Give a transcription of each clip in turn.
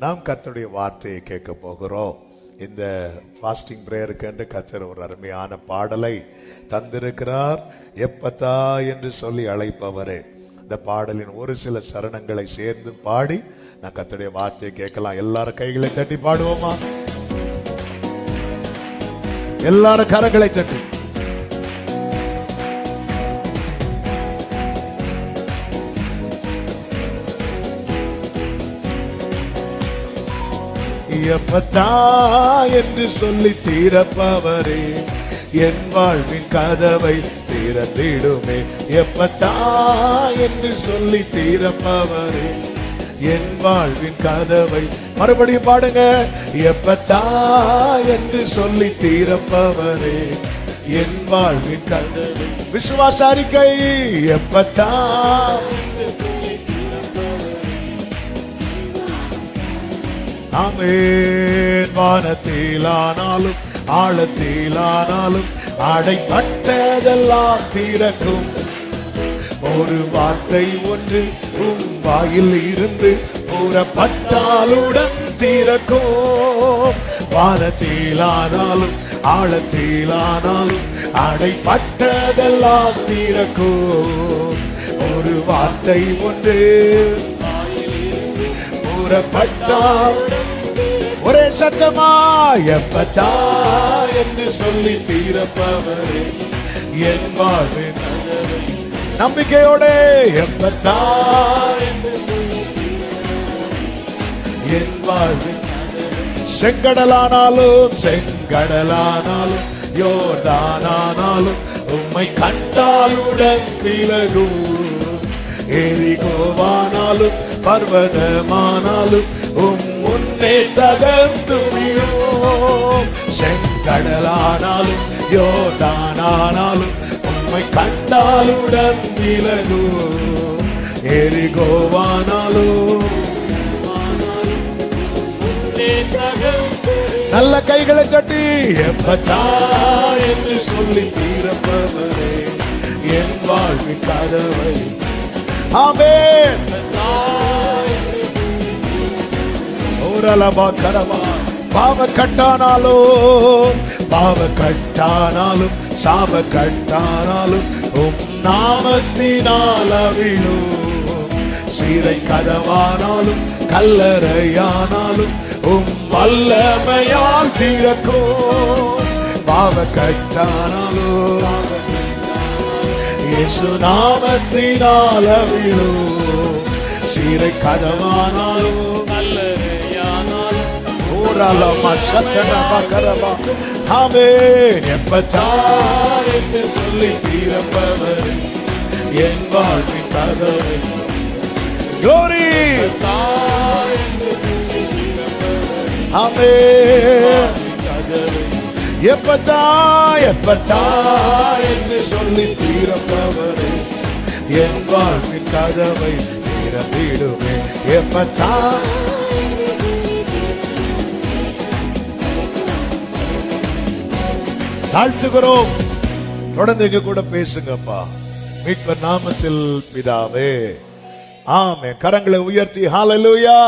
நாம் கர்த்தருடைய வார்த்தையை கேட்க போகிறோம். இந்த ஃபாஸ்டிங் பிரேயருக்கு என்று கர்த்தர் ஒரு அருமையான பாடலை தந்திருக்கிறார். எப்பத்தா என்று சொல்லி அழைப்பவரே. இந்த பாடலின் ஒரு சில சரணங்களை சேர்ந்து பாடி நான் கர்த்தருடைய வார்த்தையை கேட்கலாம். எல்லாரும் கைகளை தட்டி பாடுவோமா? எல்லாரும் கரங்களை தட்டி. எப்பத்தா என்று சொல்லி தீரப்பவரே, என் வாழ்வின் கதவை திறந்திடுமே. எப்பத்தா என்று சொல்லி தீரப்பவரே, என் வாழ்வின் கதவை. மறுபடியும் பாடுங்க. எப்பத்தா என்று சொல்லி தீரப்பவரே, என் வாழ்வின் கதவை. விசுவாச அறிக்கை. எப்பத்தா ஆமென். வானத்திலானாலும் ஆழத்திலானாலும் அடைப்பட்டதெல்லாம் திறக்கும். ஒரு வார்த்தை ஒன்று உம் வாயில் இருந்து கூறப்பட்டாலுடன் திறக்கும். வானத்திலானாலும் ஆழத்திலானாலும் அடைப்பட்டதெல்லாம் திறக்கும். ஒரு வார்த்தை ஒன்று கூறப்பட்டால் ஒரே சத்தமா எப்பத்தா என்று சொல்லி தீரப்பவரே, என் வாழ்வின் நம்பிக்கையோட எப்பத்தா என் வாழ்வின். செங்கடலானாலும் செங்கடலானாலும் யோர்தானானாலும் உம்மை கண்டாலுடன் விலகும். எரிகோவானாலும் பர்வதமானாலும் உம் முன்னே தகர்ந்து விழும். செங்கடலானாலும் யோர்தானானாலும் உம்மை கண்டாலுடன் விலகும். எரிகோவானாலும். நல்ல கைகளை தட்டி எப்பத்தா என்று சொல்லி தீரப்பவரே, என் வாழ்வின் கதவை. ஆமென். ஓரலபா கரபா. பாவ கட்டானாலும் பாவ கட்டானாலும் சாப கட்டானாலும் உம் நாமத்தினால் அவிழும். சீரை கதவானாலும் கல்லறையானாலும் உம் வல்லமையால் திறக்கும். பாவ கட்டானாலும் இயேசு நாமத்தினால் அவிழும். சீரை கதவானாலும் கல்லறையானாலும் ஓரலமா சத்தனபா கரபா. ஆமென். எப்பத்தா என்று சொல்லி தீரப்பவர், என் வாழ்வின் கதவை. glory. ஆமென். எப்பத்தா எப்பத்தா என்று சொல்லி தீரப்பவரே, என் வாழ்வின் கதவை திறந்திடுமே. எப்பத்தா. தாழ்த்துகிறோம். தொடர்ந்து எங்க கூட பேசுங்கப்பா. மீட்பர் நாமத்தில் பிதாவே. ஆமென். கரங்களை உயர்த்தி ஹalleluya.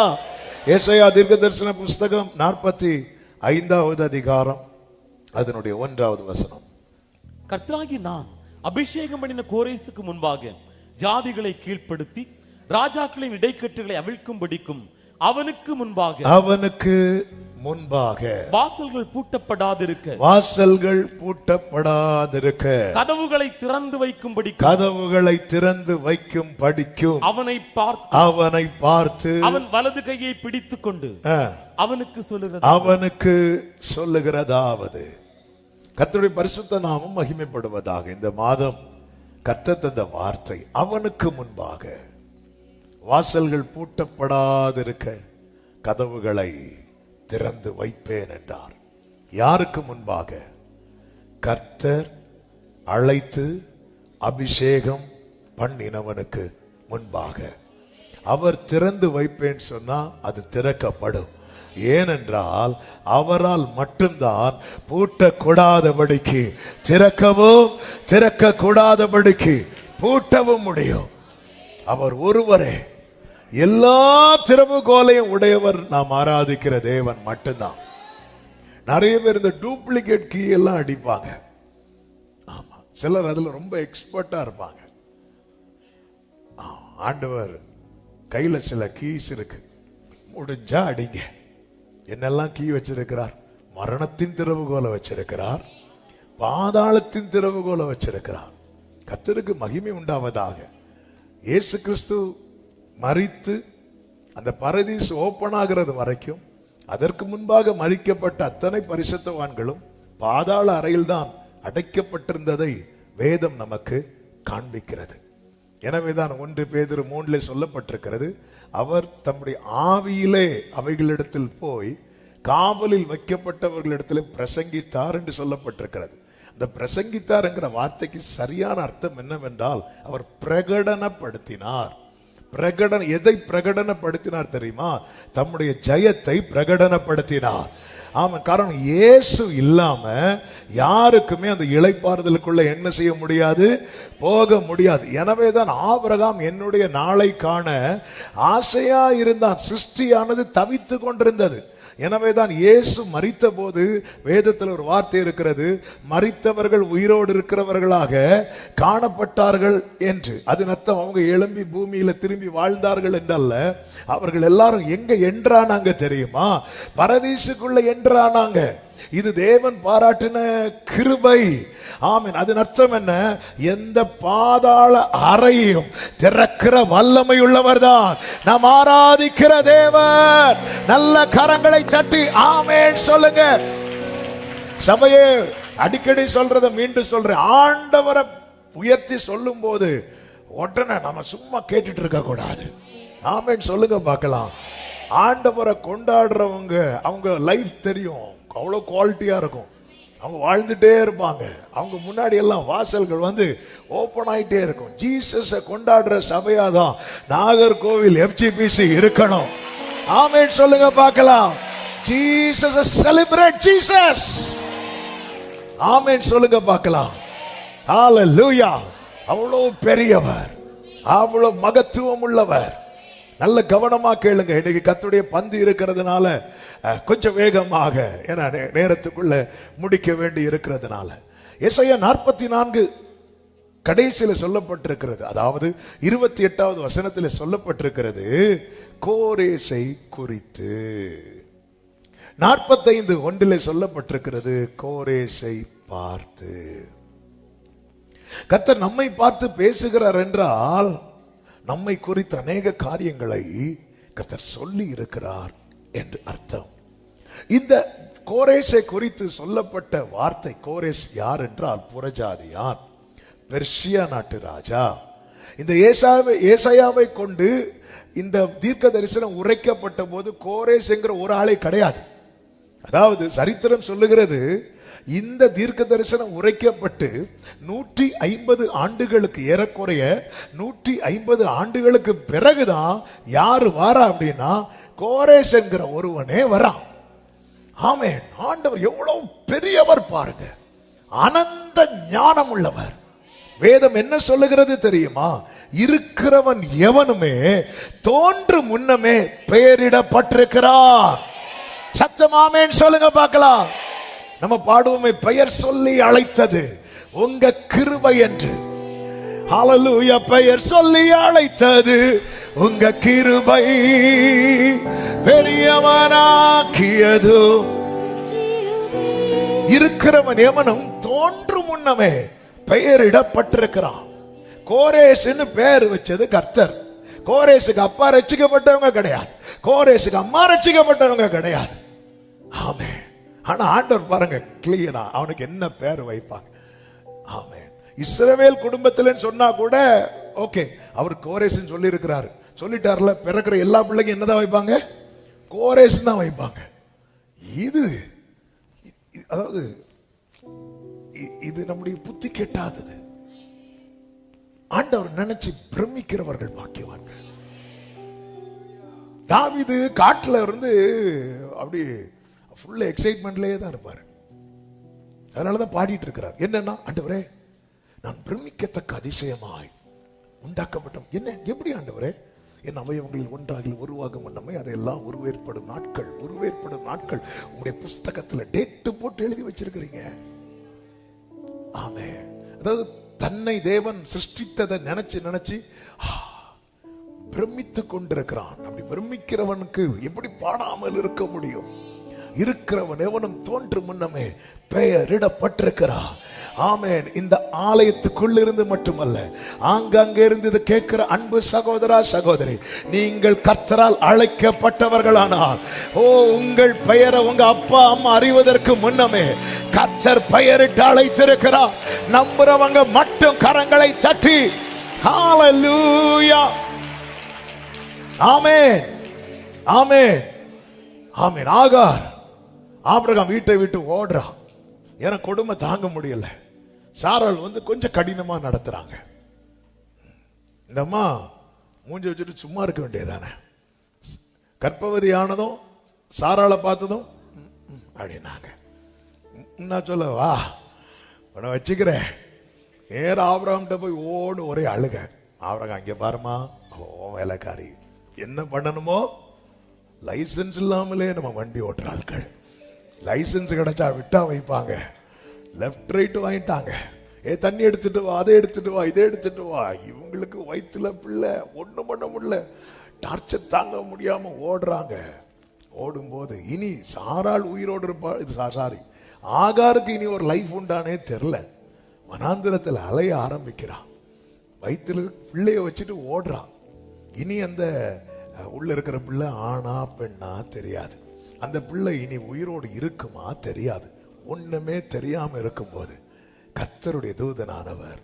ஏசாயா தீர்க்கதரிசன புஸ்தகம் 45வது அதிகாரம் அதனுடைய 1வது வசனம். கர்த்தராகிய நான் அபிஷேகம் பண்ணின கோரேசுக்கு முன்பாக ஜாதிகளை கீழ்ப்படுத்தி ராஜாக்களின் இடைக்கட்டுகளை அவிழ்க்கும்படிக்கும் அவனுக்கு முன்பாக வாசல்கள் பூட்டப்படாதிருக்க கதவுகளை திறந்து வைக்கும் படிக்கும் அவனை பார்த்து அவன் வலது கையை பிடித்துக் கொண்டு அவனுக்கு சொல்லுகிறதாவது. கர்த்தருடைய பரிசுத்த நாமம் மகிமைப்படுவதாக. இந்த மாதம் கர்த்தர் தந்த வார்த்தை, அவனுக்கு முன்பாக வாசல்கள் பூட்டப்படாதிருக்க கதவுகளை திறந்து வைப்பேன் என்றார். யாருக்கு முன்பாக? கர்த்தர் அழைத்து அபிஷேகம் பண்ணினவனுக்கு முன்பாக. அவர் திறந்து வைப்பேன் சொன்னா அது திறக்கப்படும். ஏனென்றால் அவரால் மட்டும்தான் பூட்டக்கூடாதபடிக்கு திறக்கவும் திறக்க கூடாதபடிக்கு பூட்டவும் முடியும். அவர் ஒருவரே. எல்லா திறவுகோலையும் உடையவர் நாம் ஆராதிக்கிற தேவன் மட்டும்தான். நிறைய பேர் இந்த டூப்ளிகேட் கீ எல்லாம் அடிப்பாங்க. ஆமா, சிலர் அதுல ரொம்ப எக்ஸ்பர்ட்டா இருப்பாங்க. ஆண்டவர் கையில சில கீஸ் இருக்கு, முடிஞ்சா அடிங்க. என்னெல்லாம் கீ வச்சிருக்கிறார்? மரணத்தின் திறவுகோலை வச்சிருக்கிறார், பாதாளத்தின் திறவுகோலை வச்சிருக்கிறார். கர்த்தருக்கு மகிமை உண்டாவதாக. இயேசு கிறிஸ்து மரித்து அந்த பரதீஸ் ஓபன் ஆகிறது வரைக்கும், அதற்கு முன்பாக மரிக்கப்பட்ட அத்தனை பரிசுத்தவான்களும் பாதாள அறையில் தான் அடைக்கப்பட்டிருந்ததை வேதம் நமக்கு காண்பிக்கிறது. எனவேதான் 1 பேதுரு 3 சொல்லப்பட்டிருக்கிறது, அவர் தம்முடைய ஆவியிலே அவைகளிடத்தில் போய் காவலில் வைக்கப்பட்டவர்களிடத்தில் பிரசங்கித்தார் என்று சொல்லப்பட்டிருக்கிறது. இந்த பிரசங்கித்தார் என்கிற வார்த்தைக்கு சரியான அர்த்தம் என்னவென்றால், அவர் பிரகடனப்படுத்தினார். எதை பிரகடனப்படுத்தினார் தெரியுமா? தம்முடைய ஜெயத்தை பிரகடனப்படுத்தினார். ஆமா, காரணம் இயேசு இல்லாம யாருக்குமே அந்த இளைப்பாறுதலுக்குள்ள என்ன செய்ய முடியாது, போக முடியாது. எனவேதான் ஆபிரகாம் என்னுடைய நாளை காண ஆசையா இருந்தான். சிருஷ்டியானது தவித்து கொண்டிருந்தது. எனவேதான் இயேசு மரித்த போது வேதத்தில் ஒரு வார்த்தை இருக்கிறது, மரித்தவர்கள் உயிரோடு இருக்கிறவர்களாக காணப்பட்டார்கள் என்று. அதன் அர்த்தம் அவங்க எழும்பி பூமியில திரும்பி வாழ்ந்தார்கள் என்றல்ல. அவர்கள் எல்லாரும் எங்க என்றானாங்க தெரியுமா? பரதீசுக்குள்ள என்றானாங்க. இது தேவன் பாராட்டின கிருபை. ஆமென். அதன் அர்த்தம் என்ன? எந்த பாதாள அறையும் திறக்கிற வல்லமை உள்ளவர் தான் நாம் ஆராதிக்கிற தேவன். நல்ல கரங்களை தட்டி ஆமென் சொல்லுங்க. சபையே, அடிக்கடி சொல்றத மீண்டும் சொல்றேன், ஆண்டவரை உயர்த்தி சொல்லும் போது உடனே நம்ம சும்மா கேட்டுட்டு இருக்க கூடாது. ஆமென் சொல்லுங்க பார்க்கலாம். ஆண்டவரை கொண்டாடுறவங்க, அவங்க லைஃப் தெரியும், அவ்வளோ குவாலிட்டியா இருக்கும். அவங்க வாழ்ந்துட்டே இருப்பாங்க. அவங்க முன்னாடி எல்லாம் வாசல்கள் வந்து ஓபன் ஆயிட்டே இருக்கும். ஜீசஸை கொண்டாடுற சபையாதான் நாகர்கோவில் FGBC இருக்கணும். ஆமென் சொல்லுங்க பார்க்கலாம். Jesus celebrate Jesus. ஆமென் சொல்லுங்க பார்க்கலாம். ஹalleluya. அவ்வளவு பெரியவர், அவ்வளவு மகத்துவம் உள்ளவர். நல்ல கவனமா கேளுங்க. இன்னைக்கு கர்த்தருடைய பந்து இருக்கிறதுனால கொஞ்சம் வேகமாக, ஏன்னா நேரத்துக்குள்ள முடிக்க வேண்டி இருக்கிறதுனால, எசாயா 44 கடைசியில் சொல்லப்பட்டிருக்கிறது. அதாவது 28வது வசனத்தில் சொல்லப்பட்டிருக்கிறது கோரேசை குறித்து. 45:1 சொல்லப்பட்டிருக்கிறது கோரேசை பார்த்து. கர்த்தர் நம்மை பார்த்து பேசுகிறார் என்றால் நம்மை குறித்த அநேக காரியங்களை கர்த்தர் சொல்லி இருக்கிறார் என்று அர்த்தம். இந்த கோரேசை குறித்து சொல்லப்பட்ட வார்த்தை, கோரேஸ் யார் என்றால் புறஜாதியான், பெர்ஷியா நாட்டு ராஜா. இந்த ஏசாயாவை கொண்டு இந்த தீர்க்க தரிசனம் உரைக்கப்பட்ட போது கோரேஸ் என்கிற ஒரு ஆளே கிடையாது. அதாவது சரித்திரம் சொல்லுகிறது, இந்த தீர்க்க தரிசனம் உரைக்கப்பட்டு 150 ஆண்டுகளுக்கு, ஏறக்குறைய 150 ஆண்டுகளுக்கு பிறகுதான் யாரு வாரா அப்படின்னா கோரேஸ் என்கிற ஒருவனே வரான். ஆமென். ஆண்டவர் எவ்வளவு பெரியவர் பாருங்க, அனந்த ஞானம் உள்ளவர். வேதம் என்ன சொல்லுகிறது தெரியுமா? இருக்கிறவன் எவனுமே தோன்று முன்னமே பெயரிடப்பட்டிருக்கிறார். சத்தம் ஆமென் சொல்லுங்க பார்க்கலாம். நம்ம பாடுவோமே, பெயர் சொல்லி அழைத்தது உங்க கிருபை என்று. ஹalleluya. பெயர் சொல்லி அழைத்தது உங்க கிருபை, பெரியவனாக்கியது. இருக்கிறவன் எவனும் தோன்று முன்னமே பெயரிடப்பட்டிருக்கிறான். கோரேஸ்னு பெயர் வச்சது கர்த்தர். கோரேசுக்கு அப்பா ரட்சிக்கப்பட்டவங்க கிடையாது, கோரேசுக்கு அம்மா ரட்சிக்கப்பட்டவங்க கிடையாது. ஆமென். ஆனா ஆண்டவர் பாருங்க கிளியரா அவனுக்கு என்ன பேர் வைப்பாங்க. ஆமென். இஸ்ரவேல் குடும்பத்தில் சொன்னா கூட ஓகே, அவர் கோரேஸ் சொல்லி இருக்கிறாரு, சொல்லிட்டார்ல. பிறக்கிற எல்லா பிள்ளைக்கும் என்னதான் வைப்பாங்க? கோரேஸ் தான் வைப்பாங்க. இது அதாவது இது நம்முடைய புத்தி கெட்டாதது. ஆண்டவர் நினைச்சு பிரமிக்கிறவர்கள் பாக்கியவான்கள். தாவீது காட்டுல இருந்து அப்படி ஃபுல் எக்ஸைட்மெண்ட்லயே தான் இருப்பாரு. அதனாலதான் பாடிட்டு இருக்கிறார். என்னன்னா, ஆண்டவரே நான் பிரமிக்கத்தக்க அதிசயமாய் உண்டாக்கப்பட்டோம். என்ன எப்படி ஆண்டவரே? என் அவயவங்களில் ஒன்றாகி உருவாகும் நம்மை அதெல்லாம் உருவேற்படும் நாட்கள் உங்களுடைய புஸ்தகத்துல டேட்டு போட்டு எழுதி வச்சிருக்கிறீங்க. ஆமே. அதாவது தன்னை தேவன் சிருஷ்டித்ததை நினைச்சு பிரமித்துக் கொண்டிருக்கிறான். அப்படி பிரமிக்கிறவனுக்கு எப்படி பாடாமல் இருக்க முடியும்? இருக்கிறவன் எவனும் தோன்று முன்னமே பெயரிடப்பட்டிருக்கிறான். ஆமென். இந்த ஆலயத்துக்குள்ள இருந்து மட்டுமல்ல, ஆங்காங்கே இருந்து கேட்கிற அன்பு சகோதரா சகோதரி, நீங்கள் கர்த்தரால் அழைக்கப்பட்டவர்களானால், உங்கள் பெயரை உங்க அப்பா அம்மா அறிவதற்கு முன்னமே கர்த்தர் பெயரிட்டு அழைத்திருக்கிறார். நம்புறவங்க மட்டும் கரங்களை தட்டி ஹல்லேலூயா. ஆமென், ஆமென், ஆமென். ஆகார் ஆபிரகாம் வீட்டை விட்டு ஓடுறான். ஏன்னா கொடுமை தாங்க முடியல. சாராள் கொஞ்சம் கடினமா நடத்துறாங்க. இந்த அம்மா மூஞ்சி வச்சுட்டு சும்மா இருக்க வேண்டியதானே. கர்ப்பவதி ஆனதும் சாராளை பார்த்ததும் அப்படின்னாங்க. நான் சொல்ல வா உன வச்சுக்கிறேன். நேர ஆபிரகாம்கிட்ட போய் ஓடு ஒரே அழுக. ஆபிரகாம் இங்க பாருமா, வேலைக்காரி என்ன பண்ணணுமோ லைசன்ஸ் இல்லாமலே நம்ம வண்டி ஓட்டுற ஆட்கள். லைசன்ஸ் கிடைச்சா விட்டா வைப்பாங்க. லெஃப்ட் ரைட் வாங்கிட்டாங்க. தண்ணி எடுத்துட்டு வா, அதை எடுத்துட்டு வா, இதை எடுத்துட்டு வா. இவங்களுக்கு வயிற்றுல பிள்ளை, ஒண்ணும் பண்ண முடியல. டார்ச்சர் தாங்க முடியாம ஓடுறாங்க. ஓடும்போது இனி சாராள் உயிரோடு இருப்பா. சாரி, ஆகாருக்கு இனி ஒரு லைஃப் உண்டானே தெரியல. வனாந்திரத்தில் அலைய ஆரம்பிக்கிறான். வயிற்றுல பிள்ளைய வச்சுட்டு ஓடுறான். இனி அந்த உள்ள இருக்கிற பிள்ளை ஆனா பெண்ணா தெரியாது. அந்த பிள்ளை இனி உயிரோடு இருக்குமா தெரியாது. ஒண்ணுமே தெரியாம இருக்கும்போது கர்த்தருடைய தூதனானவர்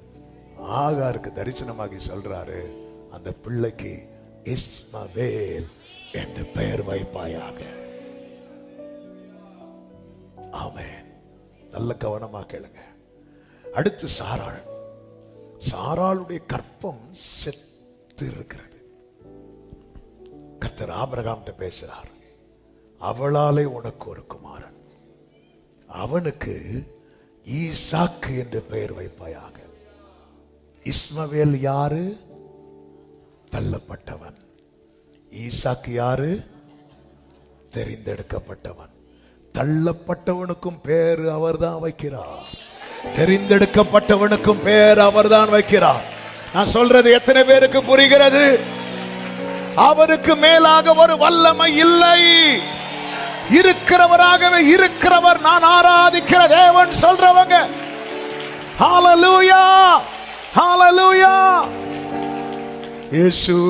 ஆகாருக்கு தரிசனமாகி சொல்றாரு, அந்த பிள்ளைக்கு இஸ்மவேல் என்று பெயர் வைப்பாயாக. ஆமென். நல்ல கவனமா கேளுங்க. அடுத்து சாராளுடைய கற்பம் செத்து இருக்கிறது. கர்த்தர் ஆபிரகாம்கிட்ட பேசுறார். அவளாலே உனக்கு ஒரு குமாரன், அவனுக்கு ஈசாக்கு என்று பெயர் வைப்பாயாக. இஸ்மவேல் யாரு? தள்ளப்பட்டவன். ஈசாக்கு யாரு? தெரிந்தெடுக்கப்பட்டவன். தள்ளப்பட்டவனுக்கும் பேரு அவர்தான் வைக்கிறார். தெரிந்தெடுக்கப்பட்டவனுக்கும் பேர் அவர்தான் வைக்கிறார். நான் சொல்றது எத்தனை பேருக்கு புரிகிறது? அவருக்கு மேலாக ஒரு வல்லமை இல்லை. இருக்கிறவராகவே இருக்கிறவர் நான் ஆராதிக்கிற தேவன் சொல்றவங்க ஹல்லேலூயா, ஹல்லேலூயா. இயேசுவா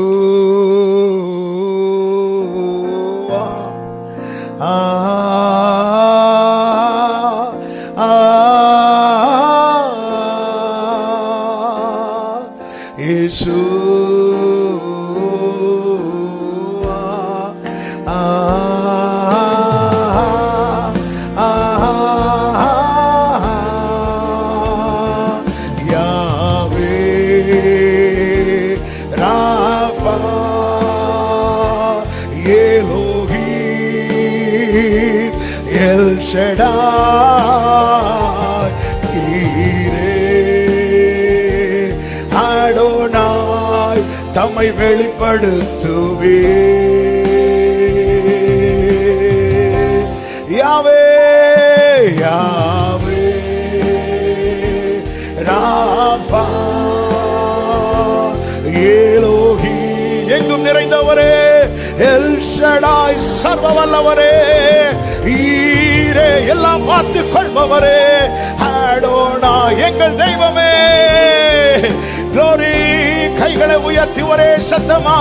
இயேசு அடோனாய் தம்மை வெளிப்படுத்துவே. யாவே யாவே ராஃபா ஏலோஹி எங்கும் நிறைந்தவரே, எல் ஷடாய் சர்வ வல்லவரே, ஈரே எல்லாம் பார்த்து கொள்பவரே, அடோனாய் எங்கள் தெய்வமே. glory. கைகளை உயர்த்தி ஒரே சத்தமா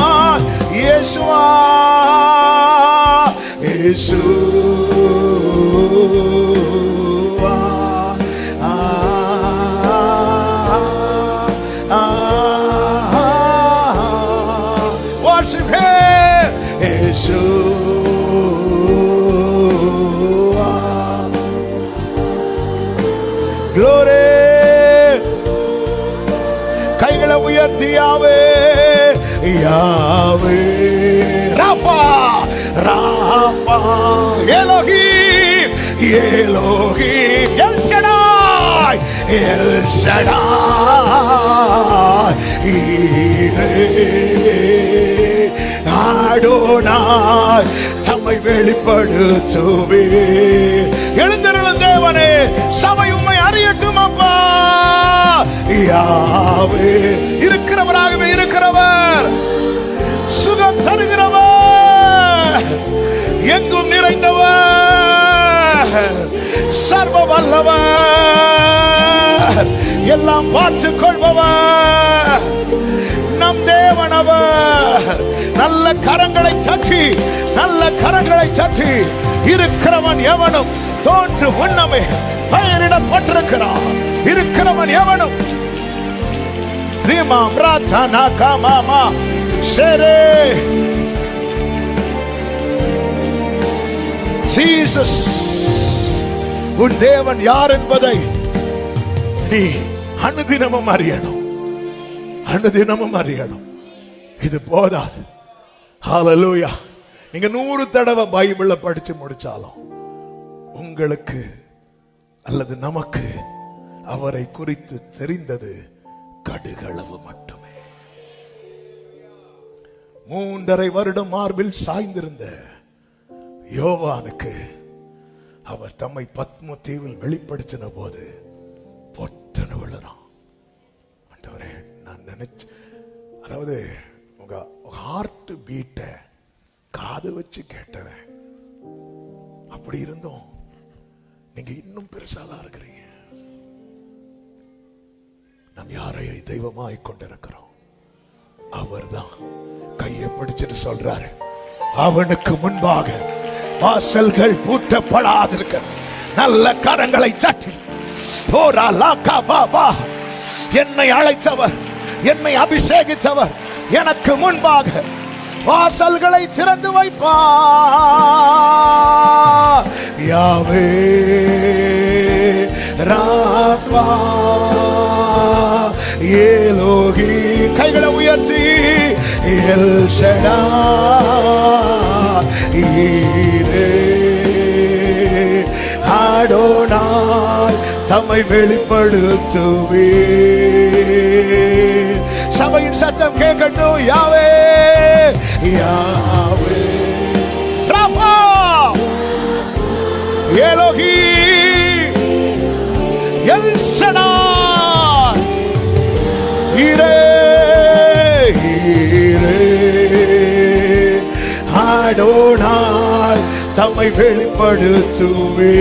இயேசுவா இயேசுவா worship him இயேசுவா. glory. கைகளை உயர்த்தி Yahweh Yahweh Rapha Rapha Elohim Elohim El Shaddai El Shaddai Jireh Adonai தம்மை வெளிப்படுத்துவே. எழுந்திருளும் தேவனே, சபை உம்மை அறியட்டும் அப்பா. யாவே இருக்கிறவராகவே இருக்கிறவர், சுகம் தருகிறவர், எங்கும் நிறைந்தவர், சர்வ வல்லவர், எல்லாம் பார்த்துக் கொள்பவர் நம் தேவனவர். நல்ல கரங்களை சற்றி, நல்ல கரங்களை சற்றி, இருக்கிறவன் எவனும் தோற்று முன்னமே பெயரிடப்பட்டிருக்கிறான். இருக்கிறவன் எவனும் ஜீசஸ் உன் தேவன் யார் என்பதை நீ அனுதினமும் அறியணும், அனுதினமும் அறியணும். இது போதாது. ஹல்லேலூயா. நீங்க 100 தடவை பைபிளை படிச்சு முடிச்சாலும் உங்களுக்கு அல்லது நமக்கு அவரை குறித்து தெரிந்தது கடுகளவு மட்டுமே. 3.5 வருடம் மார்பில் சாய்ந்திருந்த யோவானுக்கு அவர் தம்மை பத்ம தீவில் வெளிப்படுத்தின போது பொட்டன விழுறான். ஆண்டவரே, நான் நினைச்சு, அதாவது உங்க ஹார்ட் பீட்ட காது வச்சு கேட்டவன். அப்படி இருந்தோம் நீங்க இன்னும் பெருசாதான் இருக்கிறீங்க. நாம் யாரை தெய்வமாய் கொண்டிருக்கிறோம்? அவர்தான் கையை பிடிச்சிட்டு சொல்றாரு, அவனுக்கு முன்பாக வாசல்கள் பூட்டப்படாதிருக்க. நல்ல கரங்களை சட்டி, என்னை அழைத்தவர், என்னை அபிஷேகித்தவர் எனக்கு முன்பாக வாசல்களை திறந்து வைப்பார். யாவே ராஃபா ஏலோகி, கைகளை உயர்த்தி எல் ஷடாய் ஈரே ஆடோனாய் தம்மை வெளிப்படுத்துவே. சபையின் சத்தம் கேட்கட்டும். யாவே யாவே ராஃபா ஏலோகி எல் ஷடாய் ஈரே ஈரே ஆடோனாய் தம்மை வெளிப்படுத்துவே.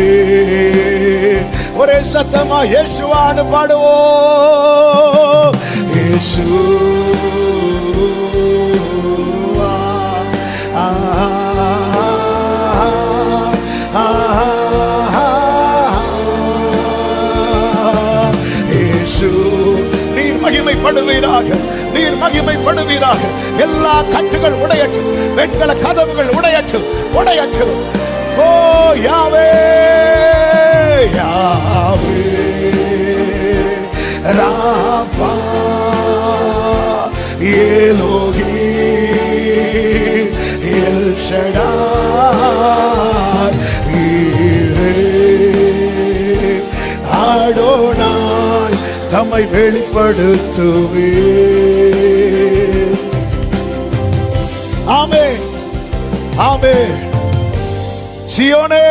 ஒரே சத்தமா இயேசுவான்னு பாடுவோம். இயேசுவா இயேசு, நீர் மகிமைப்படுவீராக, நீர் மகிமைப்படுவீராக. எல்லா கட்டுகள் உடையற்று, வெண்கல கதவுகள் உடையற்று உடையற்று. ஓ யாவே Yahweh Rafah ஏலோகி L Shaddai Jireh Adonai தம்மை வெளிப்படுத்துவே. ஆமென் ஆமென். சீயோனே,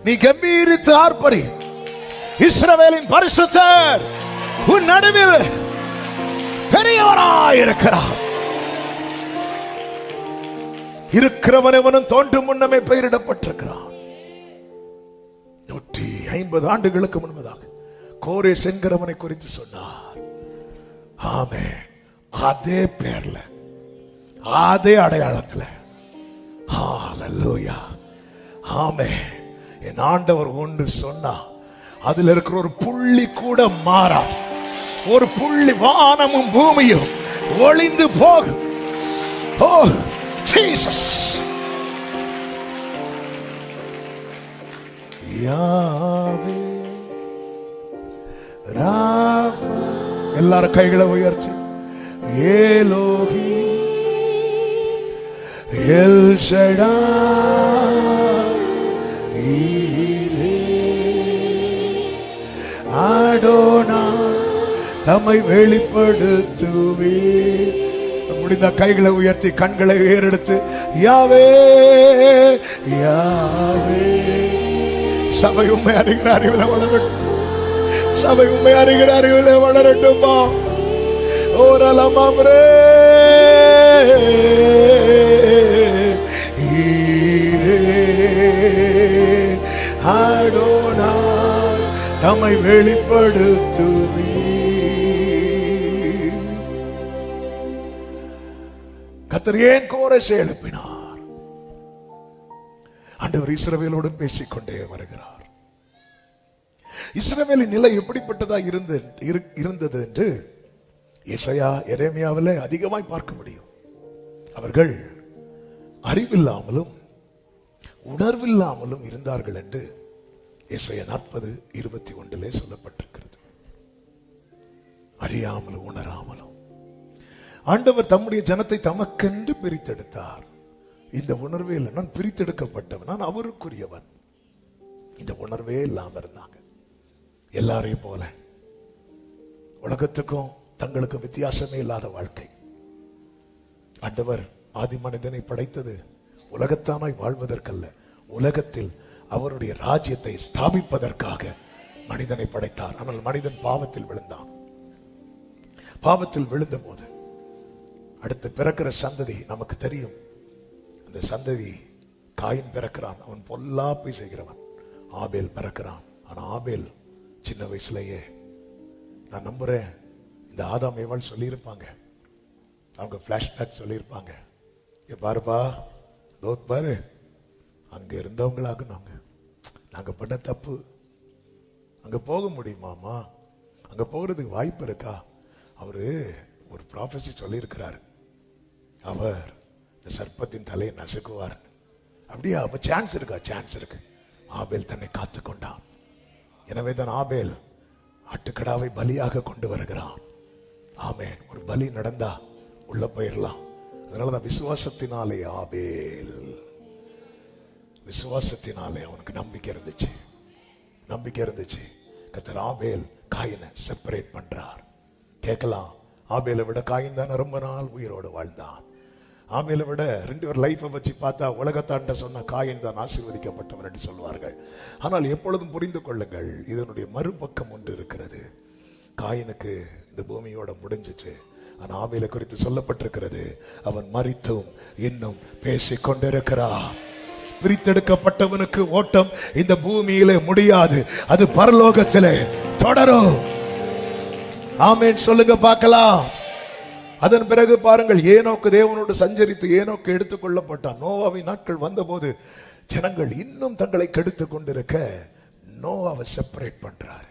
நீ கம்பீரித்து ஆர்ப்பரி. இஸ்ரவேலின் பரிசுத்தர் உன் நடுவில் பெரியவராயிருக்கிறார். இருக்கிறவனவனும் தோன்றும் முன்னமே பெயரிடப்பட்டிருக்கிறான். 150 ஆண்டுகளுக்கு முன்பதாக கோரேஸ் என்கிறவனை குறித்து சொன்னார். ஆமென். அதே பேர்ல, அதே அடையாளத்துல. ஹல்லேலூயா. ஆமென். என் ஆண்டவர் ஒன்று சொன்னா அதுல இருக்கிற ஒரு புள்ளி கூட மாறாது. ஒரு புள்ளி, வானமும் பூமியும் ஒளிந்து போகும். ஓ ஜீசஸ். யாவே ராஃபா, எல்லாரும் கைகளை உயர்த்தி ஏலோகி எல் ஷடாய் ஈரே ஆடோனாய் தம்மை வெளிப்படுத்துவே. முடிந்த கைகளை உயர்த்தி கண்களை ஏறெடுத்து யாவே யாவே. சபை உண்மை அறிகிற அறிவில் வளரட்டும். சபை உண்மை அறிகிற அறிவில் வளரட்டும்பா. ஓரலமாம்ரே ஆடோனாய் தம்மை வெளிப்படுத்துவி. கர்த்தர் ஏன் கோரேசை எழுப்பினார்? ஆண்டவர் இஸ்ரவேலோடு பேசிக்கொண்டே வருகிறார். இஸ்ரவேலின் நிலை எப்படிப்பட்டதா இருந்தது என்று எசையா எரேமியாவிலே அதிகமாய் பார்க்க முடியும். அவர்கள் அறிவில்லாமலும் உணர்வில்லாமலும் இருந்தார்கள் என்று எசையா 40:21 சொல்லப்பட்டிருக்கிறது. அறியாமலும் உணராமலும் ஆண்டவர் தம்முடைய ஜனத்தை தமக்கென்று பிரித்தெடுத்தார். இந்த உணர்வே இல்லை. நான் பிரித்தெடுக்கப்பட்டவன், நான் அவருக்குரியவன். இந்த உணர்வே இல்லாம இருந்தாங்க. எல்லாரையும் போல உலகத்துக்கும் தங்களுக்கும் வித்தியாசமே இல்லாத வாழ்க்கை. ஆண்டவர் ஆதி மனிதனை படைத்தது உலகத்தானாய் வாழ்வதற்கல்ல, உலகத்தில் அவருடைய ராஜ்யத்தை ஸ்தாபிப்பதற்காக மனிதனை படைத்தார். ஆனால் மனிதன் பாவத்தில் விழுந்தான். பாவத்தில் விழுந்த போது அடுத்து பிறக்கிற சந்ததி நமக்கு தெரியும். அந்த சந்ததி காயின் பிறக்கிறான், அவன் பொல்லாப்பை செய்கிறவன். ஆபேல் பிறக்கிறான். ஆனா ஆபேல் சின்ன வயசுலயே, நான் நம்புறேன் இந்த ஆதாம் ஏவாள் சொல்லியிருப்பாங்க, அவங்க பிளாஷ்பேக் சொல்லியிருப்பாங்க. பாருப்பா, தோத் பாரு, அங்க இருந்தவங்களாக நாங்க பண்ண தப்பு, அங்க போக முடியுமாமா? அங்க போகிறதுக்கு வாய்ப்பு இருக்கா? அவரு ஒரு ப்ராஃபஸி சொல்லியிருக்கிறாரு, அவர் இந்த சர்ப்பத்தின் தலையை நசுக்குவார். அப்படியா? அப்ப சான்ஸ் இருக்கா? சான்ஸ் இருக்கு. ஆபேல் தன்னை காத்து கொண்டான். எனவே தான் ஆபேல் ஆட்டுக்கடாவை பலியாக கொண்டு வருகிறான். ஆமென். ஒரு பலி நடந்தா உள்ள போயிடலாம். அதனாலதான் விசுவாசத்தினாலே ஆபேல், விசுவாசத்தினாலே அவனுக்கு நம்பிக்கை இருந்துச்சு. நம்பிக்கை இருந்துச்சு. கர்த்தர் ஆபேல் காயினை செப்பரேட் பண்றார். கேட்கலாம், ஆபேலை விட காயின் தான் ரொம்ப நாள் உயிரோடு வாழ்ந்தான். ஆபேலை விட ரெண்டு பேர் லைஃபை வச்சு பார்த்தா உலகத்தாண்ட சொன்ன காயின் தான் ஆசீர்வதிக்கப்பட்டவன் என்று சொல்வார்கள். ஆனால் எப்பொழுதும் புரிந்து கொள்ளுங்கள், இதனுடைய மறுபக்கம் ஒன்று இருக்கிறது. காயினுக்கு இந்த பூமியோட முடிஞ்சிட்டு, ஆனால் ஆபேலை குறித்து சொல்லப்பட்டிருக்கிறது, அவன் மரித்தும் இன்னும் பேசிக் கொண்டிருக்கிறான். பிரித்தெடுக்கப்பட்டவனுக்கு ஓட்டம் இந்த பூமியிலே முடியாது, அது பரலோகத்திலே தொடரும். ஆமென் சொல்லுங்க பார்க்கலாம். அதன் பிறகு பாருங்கள், ஏனோக்கு தேவனோடு சஞ்சரித்து ஏனோக்கு எடுத்துக் கொள்ளப்பட்டான். நோவாவின் நாட்கள் வந்தபோது ஜனங்கள் இன்னும் தங்களை கெடுத்துக் கொண்டிருக்க நோவாவை செப்பரேட் பண்றாரு.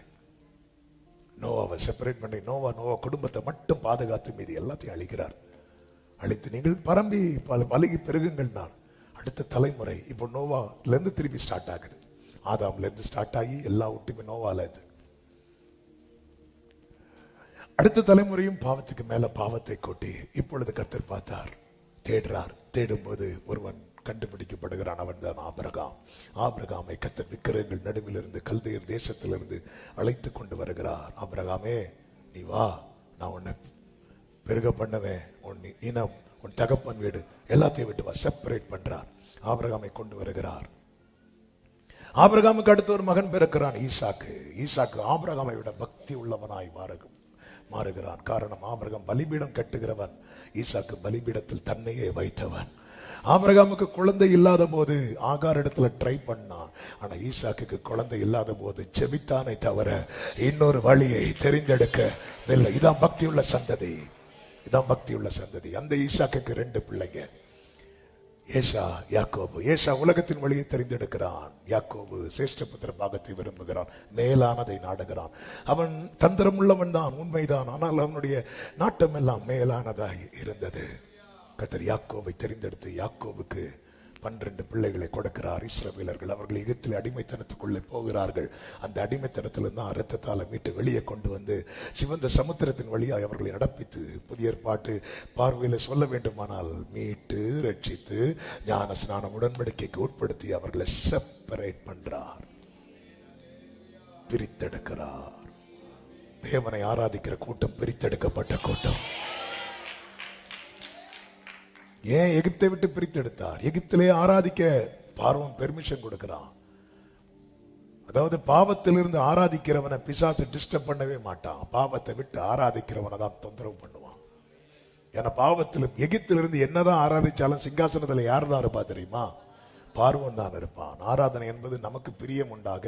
நோவாவை செப்பரேட் பண்ணி நோவா குடும்பத்தை மட்டும் பாதுகாத்து மீதி எல்லாத்தையும் அழிக்கிறார். அழித்து நீங்கள் பரம்பி பலகி பெருகுங்கள். நான் அடுத்த தலைமுறை இப்போ நோவால இருந்து திருப்பி ஸ்டார்ட் ஆகுது. ஆதாம்ல இருந்து ஸ்டார்ட் ஆகி எல்லா ஒட்டுமே நோவால இருந்து அடுத்த தலைமுறையும் பாவத்துக்கு மேல பாவத்தை கொட்டி இப்பொழுது கர்த்தர் பார்த்தார், தேடுறார். தேடும்போது ஒருவன் கண்டுபிடிக்கப்படுகிறான். அவன் தான் ஆபிரகாம். ஆபிரகாமை கர்த்தர் விக்கிரகங்கள் நடுவிலிருந்து கல்தையர் தேசத்திலிருந்து அழைத்து கொண்டு வருகிறார். ஆபிரகாமே, நீ வா, நான் உன்னை பெருக பண்ணுவேன், உன் இனம், உன் தகப்பன் வீடு எல்லாத்தையும் விட்டு வா. செப்பரேட் பண்றார். ஆபிரகாமை கொண்டு வருகிறார். ஆபிரகாமுக்கு அடுத்த ஒரு மகன் பிறக்கிறான், ஈசாக்கு. ஈசாக்கு ஆபிரகாமை விட பக்தி உள்ளவனாய் மாறுகிறான். காரணம், ஆபிரகாம் பலிபீடம் கட்டுகிறவன், ஈசாக்கு பலிபீடத்தில் தன்னையே வைத்தவன். ஆபிரகாமுக்கு குழந்தை இல்லாத போது ஆகார் இடத்துல ட்ரை பண்ணான். ஆனா ஈசாக்கு குழந்தை இல்லாத போது ஜெபித்தானே தவிர இன்னொரு வழியை தெரிந்தெடுக்கவில்லை. இதான் பக்தியுள்ள சந்ததி. இதான் பக்தியுள்ள சந்ததி. அந்த ஈசாக்கு 2 பிள்ளைங்க, ஏசா, யாக்கோபு. ஏசா உலகத்தின் வழியை தெரிந்தெடுக்கிறான். யாக்கோபு சேஷ்டபுத்திர பாகத்தை விரும்புகிறான், மேலானதை நாடுகிறான். அவன் தந்திரம் உள்ளவன் தான், உண்மைதான். ஆனால் அவனுடைய நாட்டம் எல்லாம் மேலானதாய் இருந்தது. கர்த்தர் யாக்கோபை தெரிந்தெடுத்து யாக்கோபுக்கு 12 பிள்ளைகளை கொடுக்கிறார். இஸ்ரவேலர்கள் அவர்கள் எகிப்தில் அடிமைத்தனத்துக்குள்ளே போகிறார்கள். அந்த அடிமைத்தனத்திலிருந்து தான் இரத்தத்தால மீட்டு வெளியே கொண்டு வந்து சிவந்த சமுத்திரத்தின் வழியாக அவர்களை நடப்பித்து, புதிய ஏற்பாட்டு பார்வையில் சொல்ல வேண்டுமானால் மீட்டு ரட்சித்து ஞான ஸ்நானம் உடன்படிக்கைக்கு உட்படுத்தி அவர்களை செப்பரேட் பண்றார், பிரித்தெடுக்கிறார். தேவனை ஆராதிக்கிற கூட்டம் பிரித்தெடுக்கப்பட்ட கூட்டம். ஏன் எகிப்தை விட்டு பிரித்து எடுத்தார்? எகிப்திலே ஆராதிக்க பார்வோன் பெர்மிஷன் கொடுக்கிறான். அதாவது பாவத்திலிருந்து ஆராதிக்கிறவனை பிசாசு டிஸ்டர்ப் பண்ணவே மாட்டான். பாவத்தை விட்டு ஆராதிக்கிறவனை தான் தொந்தரவு பண்ணுவான். ஏன்னா பாவத்தில் எகிப்திலிருந்து என்னதான் ஆராதிச்சாலும் சிங்காசனத்தில் யார் தான் இருப்பா தெரியுமா? பார்வோன் தான் இருப்பான். ஆராதனை என்பது நமக்கு பிரியம் உண்டாக,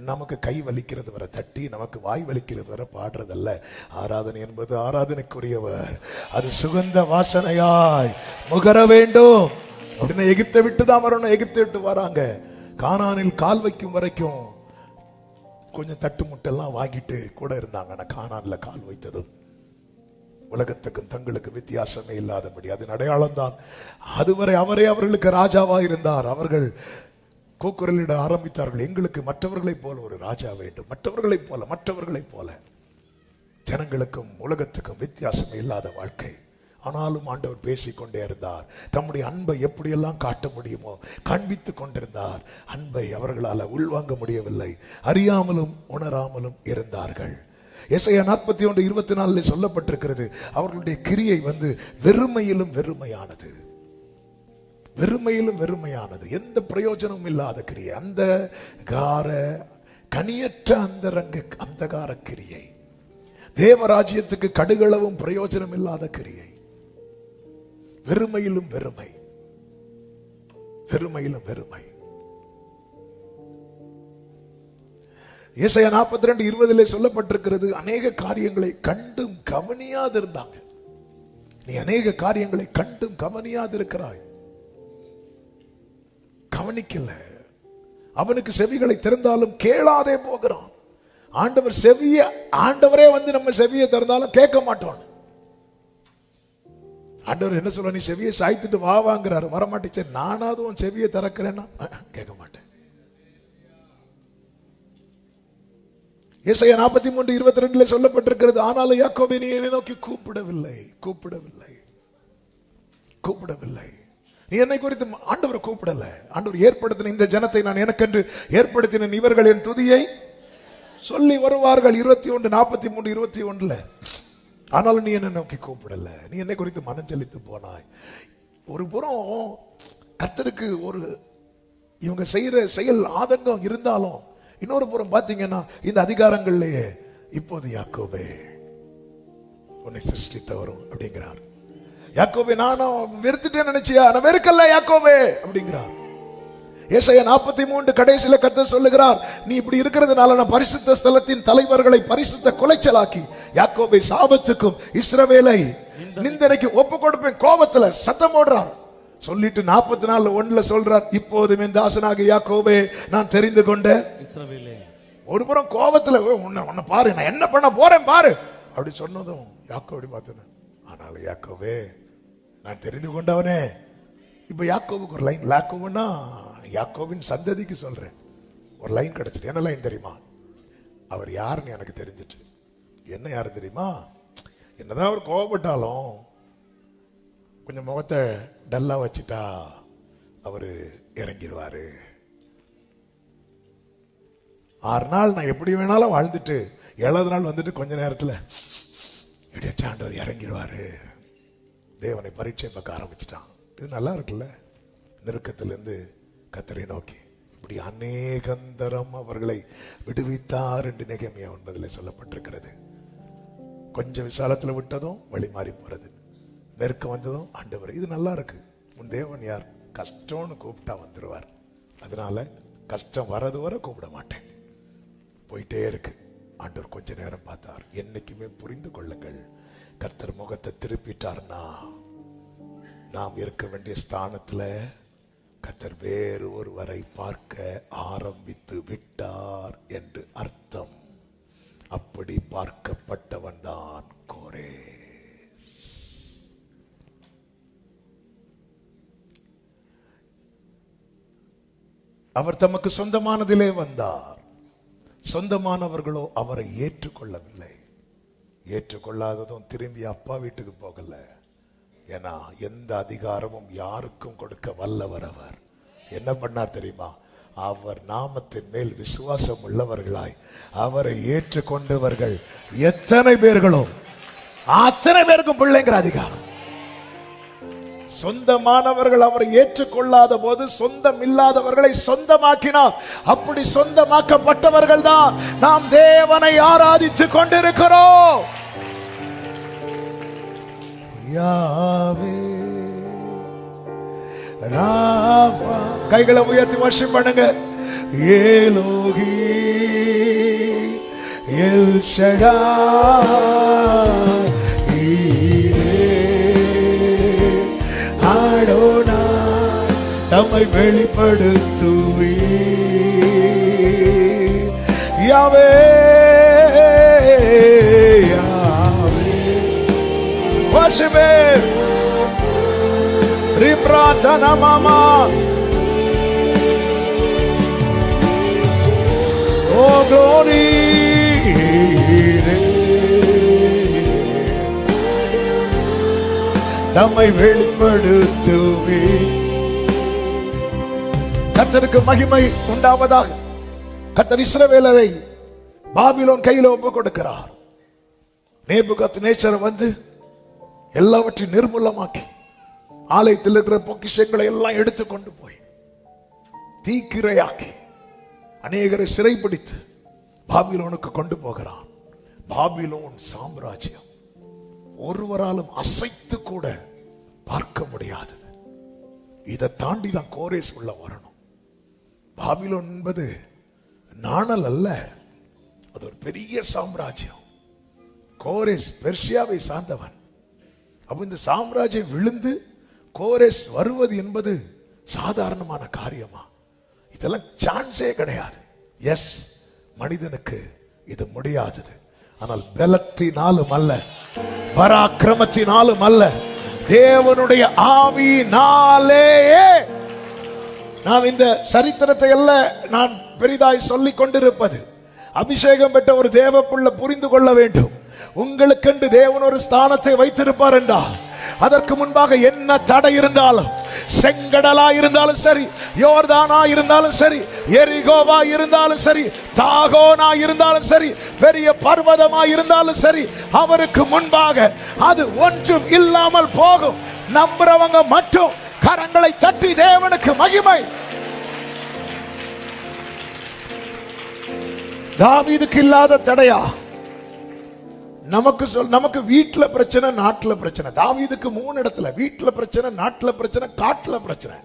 நமக்கு கை வலிக்கிறது வரை தட்டி, நமக்கு வாய் வலிக்கிறது வரை பாடுறதல்ல. ஆராதனை என்பது ஆராதனைக்குரியவர், அது சுகந்த வாசனையாய் முகர வேண்டும் அப்படின்னு எகிப்தை விட்டு தான் வரணும். எகிப்தை விட்டு வராங்க. கானானில் கால் வைக்கும் வரைக்கும் கொஞ்சம் தட்டு முட்டெல்லாம் வாங்கிட்டு கூட இருந்தாங்க. ஆனா கானான்ல கால் வைத்ததும் உலகத்துக்கும் தங்களுக்கு வித்தியாசமே இல்லாதபடி அதன் அடையாளம் தான். அதுவரை அவரே அவர்களுக்கு ராஜாவா இருந்தார். அவர்கள் கூக்குரலிட ஆரம்பித்தார்கள், எங்களுக்கு மற்றவர்களைப் போல ஒரு ராஜா வேண்டும், மற்றவர்களைப் போல. ஜனங்களுக்கும் உலகத்துக்கும் வித்தியாசமே இல்லாத வாழ்க்கை. ஆனாலும் ஆண்டவர் பேசிக்கொண்டே இருந்தார். தம்முடைய அன்பை எப்படியெல்லாம் காட்ட முடியுமோ காண்பித்துக் கொண்டிருந்தார். அன்பை அவர்களால் உள்வாங்க முடியவில்லை. அறியாமலும் உணராமலும் இருந்தார்கள். எசையா 41:24 சொல்லப்பட்டிருக்கிறது, அவர்களுடைய கிரியை வெறுமையிலும் வெறுமையானது, வெறுமையிலும் வெறுமையானது, எந்த பிரயோஜனமும் இல்லாத கிரியை, அந்த கனியற்ற அந்தகார கிரியை, தேவராஜ்யத்துக்கு கடுகளவும் பிரயோஜனம் இல்லாத கிரியை. வெறுமையிலும் வெறுமை, வெறுமையிலும் வெறுமை. ஏசாயா 42:20 சொல்லப்பட்டிருக்கிறது, அநேக காரியங்களை கண்டும் கவனியாது இருந்தாங்க. நீ அநேக காரியங்களை கண்டும் கவனியாது இருக்கிறாய். கவனிக்கல. அவனுக்கு செவிகளை திறந்தாலும் கேளாதே போகிறான். ஆண்டவரே நம்ம செவியை திறந்தாலும் கேட்க மாட்டோம். ஆண்டவர் என்ன சொல்ற, நீ செவியை சாய்த்துட்டு வாங்கிறாரு, வரமாட்டேச்சு. நானாவது உன் செவியை திறக்கிறேன்னா கேட்க மாட்டேன். ஏசாயா 43:22 சொல்லப்பட்டிருக்கிறது, ஆனாலும் யாக்கோபே நீ என்னை நோக்கி கூப்பிடவில்லை. நீ என்னை குறித்து ஆண்டவரை கூப்பிடல. ஆண்டவர் ஏற்படுத்தின இந்த ஜனத்தை நான் எனக்கென்று ஏற்படுத்தின இவர்கள் என் துதியை சொல்லி வருவார்கள். 21:43-21. ஆனாலும் நீ என்னை நோக்கி கூப்பிடல. நீ என்னை குறித்து மனம் செலுத்து போனாய். ஒரு புறம் கர்த்தருக்கு இவங்க செய்யற செயல் ஆதங்கம் இருந்தாலும், இன்னொரு புறம் பாத்தீங்கன்னா இந்த அதிகாரங்கள்லயே இப்போது யாக்கோபே உன்னை சிருஷ்டித்தவரும் அப்படிங்கிறார். யாக்கோபே நானும் வெறுத்துட்டேன்னு நினைச்சியா? நான் வெறுக்கல்ல யாக்கோபே அப்படிங்கிறார். ஏசாயா 43 கடைசியில கர்த்தர் சொல்லுகிறார், நீ இப்படி இருக்கிறதுனால நான் பரிசுத்த ஸ்தலத்தின் தலைவர்களை பரிசுத்த குலைச்சலாக்கி யாக்கோபை சாபத்துக்கும் இஸ்ரவேலை நிந்தனைக்கு ஒப்பு கொடுப்பேன். கோபத்துல சத்தம் போடுறார். சொல்லிட்டு 44:1 சொல்றார், இப்போதும் என் தாசனாக யாக்கோபே நான் தெரிந்து கொண்ட இஸ்ரவேலே. ஒரு புறம் கோபத்துல உன்னை பாரு, நான் என்ன பண்ண போறேன் பாரு அப்படி சொன்னதும் யாக்கோபை பார்த்தேன். ஆனாலும் யாக்கோபே நான் தெரிந்து கொண்டவனே. இப்ப யாக்கோபுக்கு ஒரு லைன், யாக்கோபுன்னா யாக்கோபின் சந்ததிக்கு சொல்றேன், ஒரு லைன் கிடைச்சிட்டு. என்ன லைன் தெரியுமா? அவர் யாருன்னு எனக்கு தெரிஞ்சிட்டு. என்ன யாரு தெரியுமா? என்னதான் அவர் கோபப்பட்டாலும் கொஞ்சம் முகத்தை டல்லா வச்சுட்டா அவரு இறங்கிடுவாரு. 6 நாள் நான் எப்படி வேணாலும் வாழ்ந்துட்டு 7வது நாள் வந்துட்டு கொஞ்ச நேரத்தில் இடைச்சாண்டவர் இறங்கிடுவாரு. தேவனை பரீட்சை பார்க்க ஆரம்பிச்சிட்டான். இது நல்லா இருக்குல்ல? நெருக்கத்திலிருந்து கர்த்தரை நோக்கி இப்படி அநேகந்தரம் அவர்களை விடுவித்தார் என்று நெகேமியா 9 சொல்லப்பட்டிருக்கிறது. கொஞ்சம் விசாலத்தில் விட்டதும் வழி மாறி போறது, நெருக்கம் வந்ததும் ஆண்டவர். இது நல்லா இருக்கு. உன் தேவன் யார்? கஷ்டம்னு கூப்பிட்டா வந்துடுவார். அதனால கஷ்டம் வரது வரை கூப்பிட மாட்டேன், போயிட்டே இருக்கு. ஆண்டவர் கொஞ்ச நேரம் பார்த்தார். என்னைக்குமே புரிந்து கொள்ளுங்கள், கர்த்தர் முகத்தை திருப்பிட்டார்னா நாம் இருக்க வேண்டிய ஸ்தானத்துல கர்த்தர் வேறு ஒருவரை பார்க்க ஆரம்பித்து விட்டார் என்று அர்த்தம். அப்படி பார்க்கப்பட்டவன் தான் கோரேஸ். அவர் தமக்கு சொந்தமானதிலே வந்தார், சொந்தமானவர்களோ அவரை ஏற்றுக்கொள்ளவில்லை. ஏற்றுக்கொள்ளாததும் திரும்பி அப்பா வீட்டுக்கு போகல. ஏன்னா எந்த அதிகாரமும் யாருக்கும் கொடுக்க வல்லவர் அவர். என்ன பண்ணார் தெரியுமா? அவர் நாமத்தின் மேல் விசுவாசம் உள்ளவர்களாய் அவரை ஏற்றுக்கொண்டவர்கள் எத்தனை பேர்களோ அத்தனை பேருக்கும் பிள்ளைங்கிற அதிகாரம். சொந்தமானவர்கள் அவரை ஏற்றுக்கொள்ளாத போது சொந்தம் இல்லாதவர்களை சொந்தமாக்கினார். அப்படி சொந்தமாக்கப்பட்டவர்கள் தான் நாம் தேவனை ஆராதித்து கொண்டிருக்கிறோம். யாவே ராஃபா, கைகளை உயர்த்தி வர்ஷிப் பண்ணுங்க. ஏலோகி எல் ஷடாய் ஆடோனாய் தம்மை வெளிப்படுத்துவே. யாவே யாவே worship him. Ripratana mama, oh glory. தம்மை வெளிப்படுத்துவே. கர்த்தருக்கு மகிமை உண்டாவதாக. கர்த்தர் இஸ்ரவேலரை பாபிலோன் கையில ஒப்பு கொடுக்கிறார். நேபுகாத்நேச்சர் வந்து எல்லாவற்றையும் நிர்மூலமாக்கி ஆலயத்தில் இருக்கிற பொக்கிஷங்களை எல்லாம் எடுத்துக்கொண்டு போய் தீக்கிரையாக்கி அநேகரை சிறைப்பிடித்து பாபிலோனுக்கு கொண்டு போகிறான். பாபிலோன் சாம்ராஜ்யம் ஒருவராலும் அசைத்து கூட பார்க்க முடியாதது. இதை தாண்டி தான் கோரேஸ் உள்ள வரணும். பாபிலோன் என்பது நாணல் அல்ல, அது ஒரு பெரிய சாம்ராஜ்யம். கோரேஸ் பெர்ஷியாவை சார்ந்தவன். அப்ப இந்த சாம்ராஜ்யம் விழுந்து கோரேஸ் வருவது என்பது சாதாரணமான காரியமா? இதெல்லாம் சான்ஸே கிடையாது. எஸ், மனிதனுக்கு இது முடியாதது. ஆனால் பலத்தினாலும் அல்ல, பராக்கிரமத்தினாலும் அல்ல, தேவனுடைய ஆவியினாலேயே. நான் இந்த சரித்திரத்தை எல்லாம் நான் பெரிதாய் சொல்லிக் கொண்டிருப்பது, அபிஷேகம் பெற்ற ஒரு தேவப்புள்ள புரிந்து கொள்ள வேண்டும். உங்களுக்கென்று தேவன் ஒரு ஸ்தானத்தை வைத்திருப்பார் என்றால் அதற்கு முன்பாக என்ன தடை இருந்தாலும், செங்கடலா இருந்தாலும் சரி, யோர்தானா இருந்தாலும் சரி, எரிகோவா இருந்தாலும் சரி, தாகோனா இருந்தாலும் சரி, பெரிய பர்வதமா இருந்தாலும் சரி, அவருக்கு முன்பாக அது ஒன்றும் இல்லாமல் போகும். நம்புறவங்க மட்டும் கரங்களை தட்டி தேவனுக்கு மகிமை. தாவீதுக்கு இல்லாத தடையா? நமக்கு வீட்டுல பிரச்சனை, நாட்டுல பிரச்சனை. தாவீதுக்கு 3 இடத்துல வீட்டுல பிரச்சனை, நாட்டுல பிரச்சனை, காட்டுல பிரச்சனை.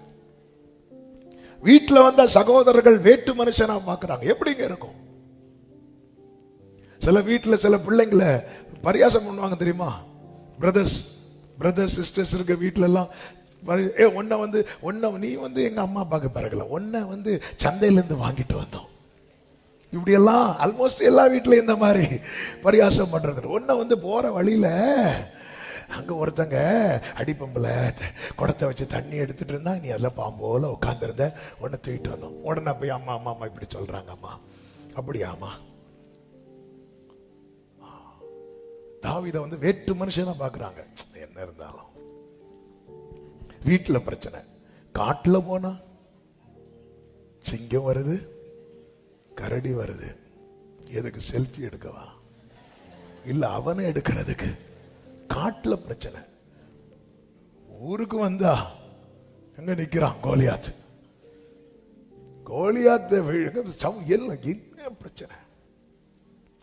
வீட்டுல வந்த சகோதரர்கள் வேட்டு மனுஷனா பாக்குறாங்க. எப்படிங்க இருக்கும்? சில வீட்டுல சில பிள்ளைங்களை பரியாசம் பண்ணுவாங்க தெரியுமா? பிரதர்ஸ் சிஸ்டர்ஸ் இருக்க வீட்டுல எல்லாம் நீ வந்து எங்க அம்மா அப்பாவுக்கு பிறகுல, ஒன்ன சந்தையில இருந்து வாங்கிட்டு வந்தோம். இப்படியெல்லாம் ஆல்மோஸ்ட் எல்லா வீட்டிலையும் இந்த மாதிரி பரியாசம் பண்றது. ஒன்ன போற வழியில அங்க ஒருத்தங்க அடிப்பம்புல குடத்தை வச்சு தண்ணி எடுத்துட்டு இருந்தா, நீ அதெல்லாம் பாம்போல உட்காந்துருந்த, ஒன்ன தூக்கிட்டு வந்தோம். உடனே போய் அம்மா அம்மா அம்மா இப்படி சொல்றாங்க. அம்மா அப்படியாமா? தாவீதை வேற்று மனுஷனா பாக்குறாங்க. என்ன இருந்தாலும் வீட்டுல பிரச்சனை, காட்டுல போனா சிங்கம் வருது, கரடி வருது. எதுக்கு? செல்ஃபி எடுக்கவா? இல்ல அவனை எடுக்கிறதுக்கு. காட்டுல பிரச்சனை. ஊருக்கு வந்தா எங்க நிக்கிறான் கோலியாத்து. என்ன பிரச்சனை?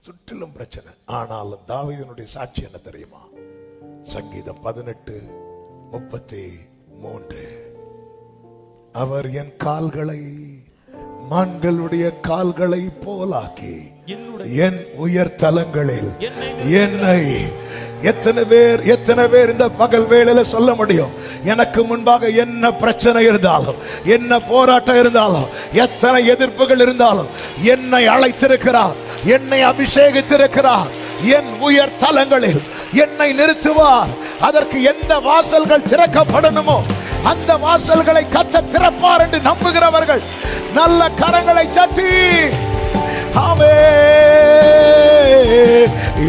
சுற்றிலும் பிரச்சனை. ஆனாலும் தாவீதினுடைய சாட்சி என்ன தெரியுமா? சங்கீதம் 18:33. அவர் என் கால்களை மான்களுடைய கால்களை போலாக்கி என் உயர் தலங்களில் என்னை. எத்தனை பேர் இந்த பகல் வேளையில சொல்ல முடியும்? எனக்கு முன்பாக என்ன பிரச்சனை இருந்தாலும், என்ன போராட்டம் இருந்தாலும், எத்தனை எதிர்ப்புகள் இருந்தாலும், என்னை அழைத்திருக்கிறார், என்னை அபிஷேகித்திருக்கிறார். என் உயர் தலங்களில் என்னை நிறுத்துவார். அதற்கு எந்த வாசல்கள் திறக்கப்படணுமோ அந்த வாசல்களை கர்த்தர் திறப்பார் என்று நம்புகிறவர்கள் நல்ல கரங்களை தட்டி ஆமே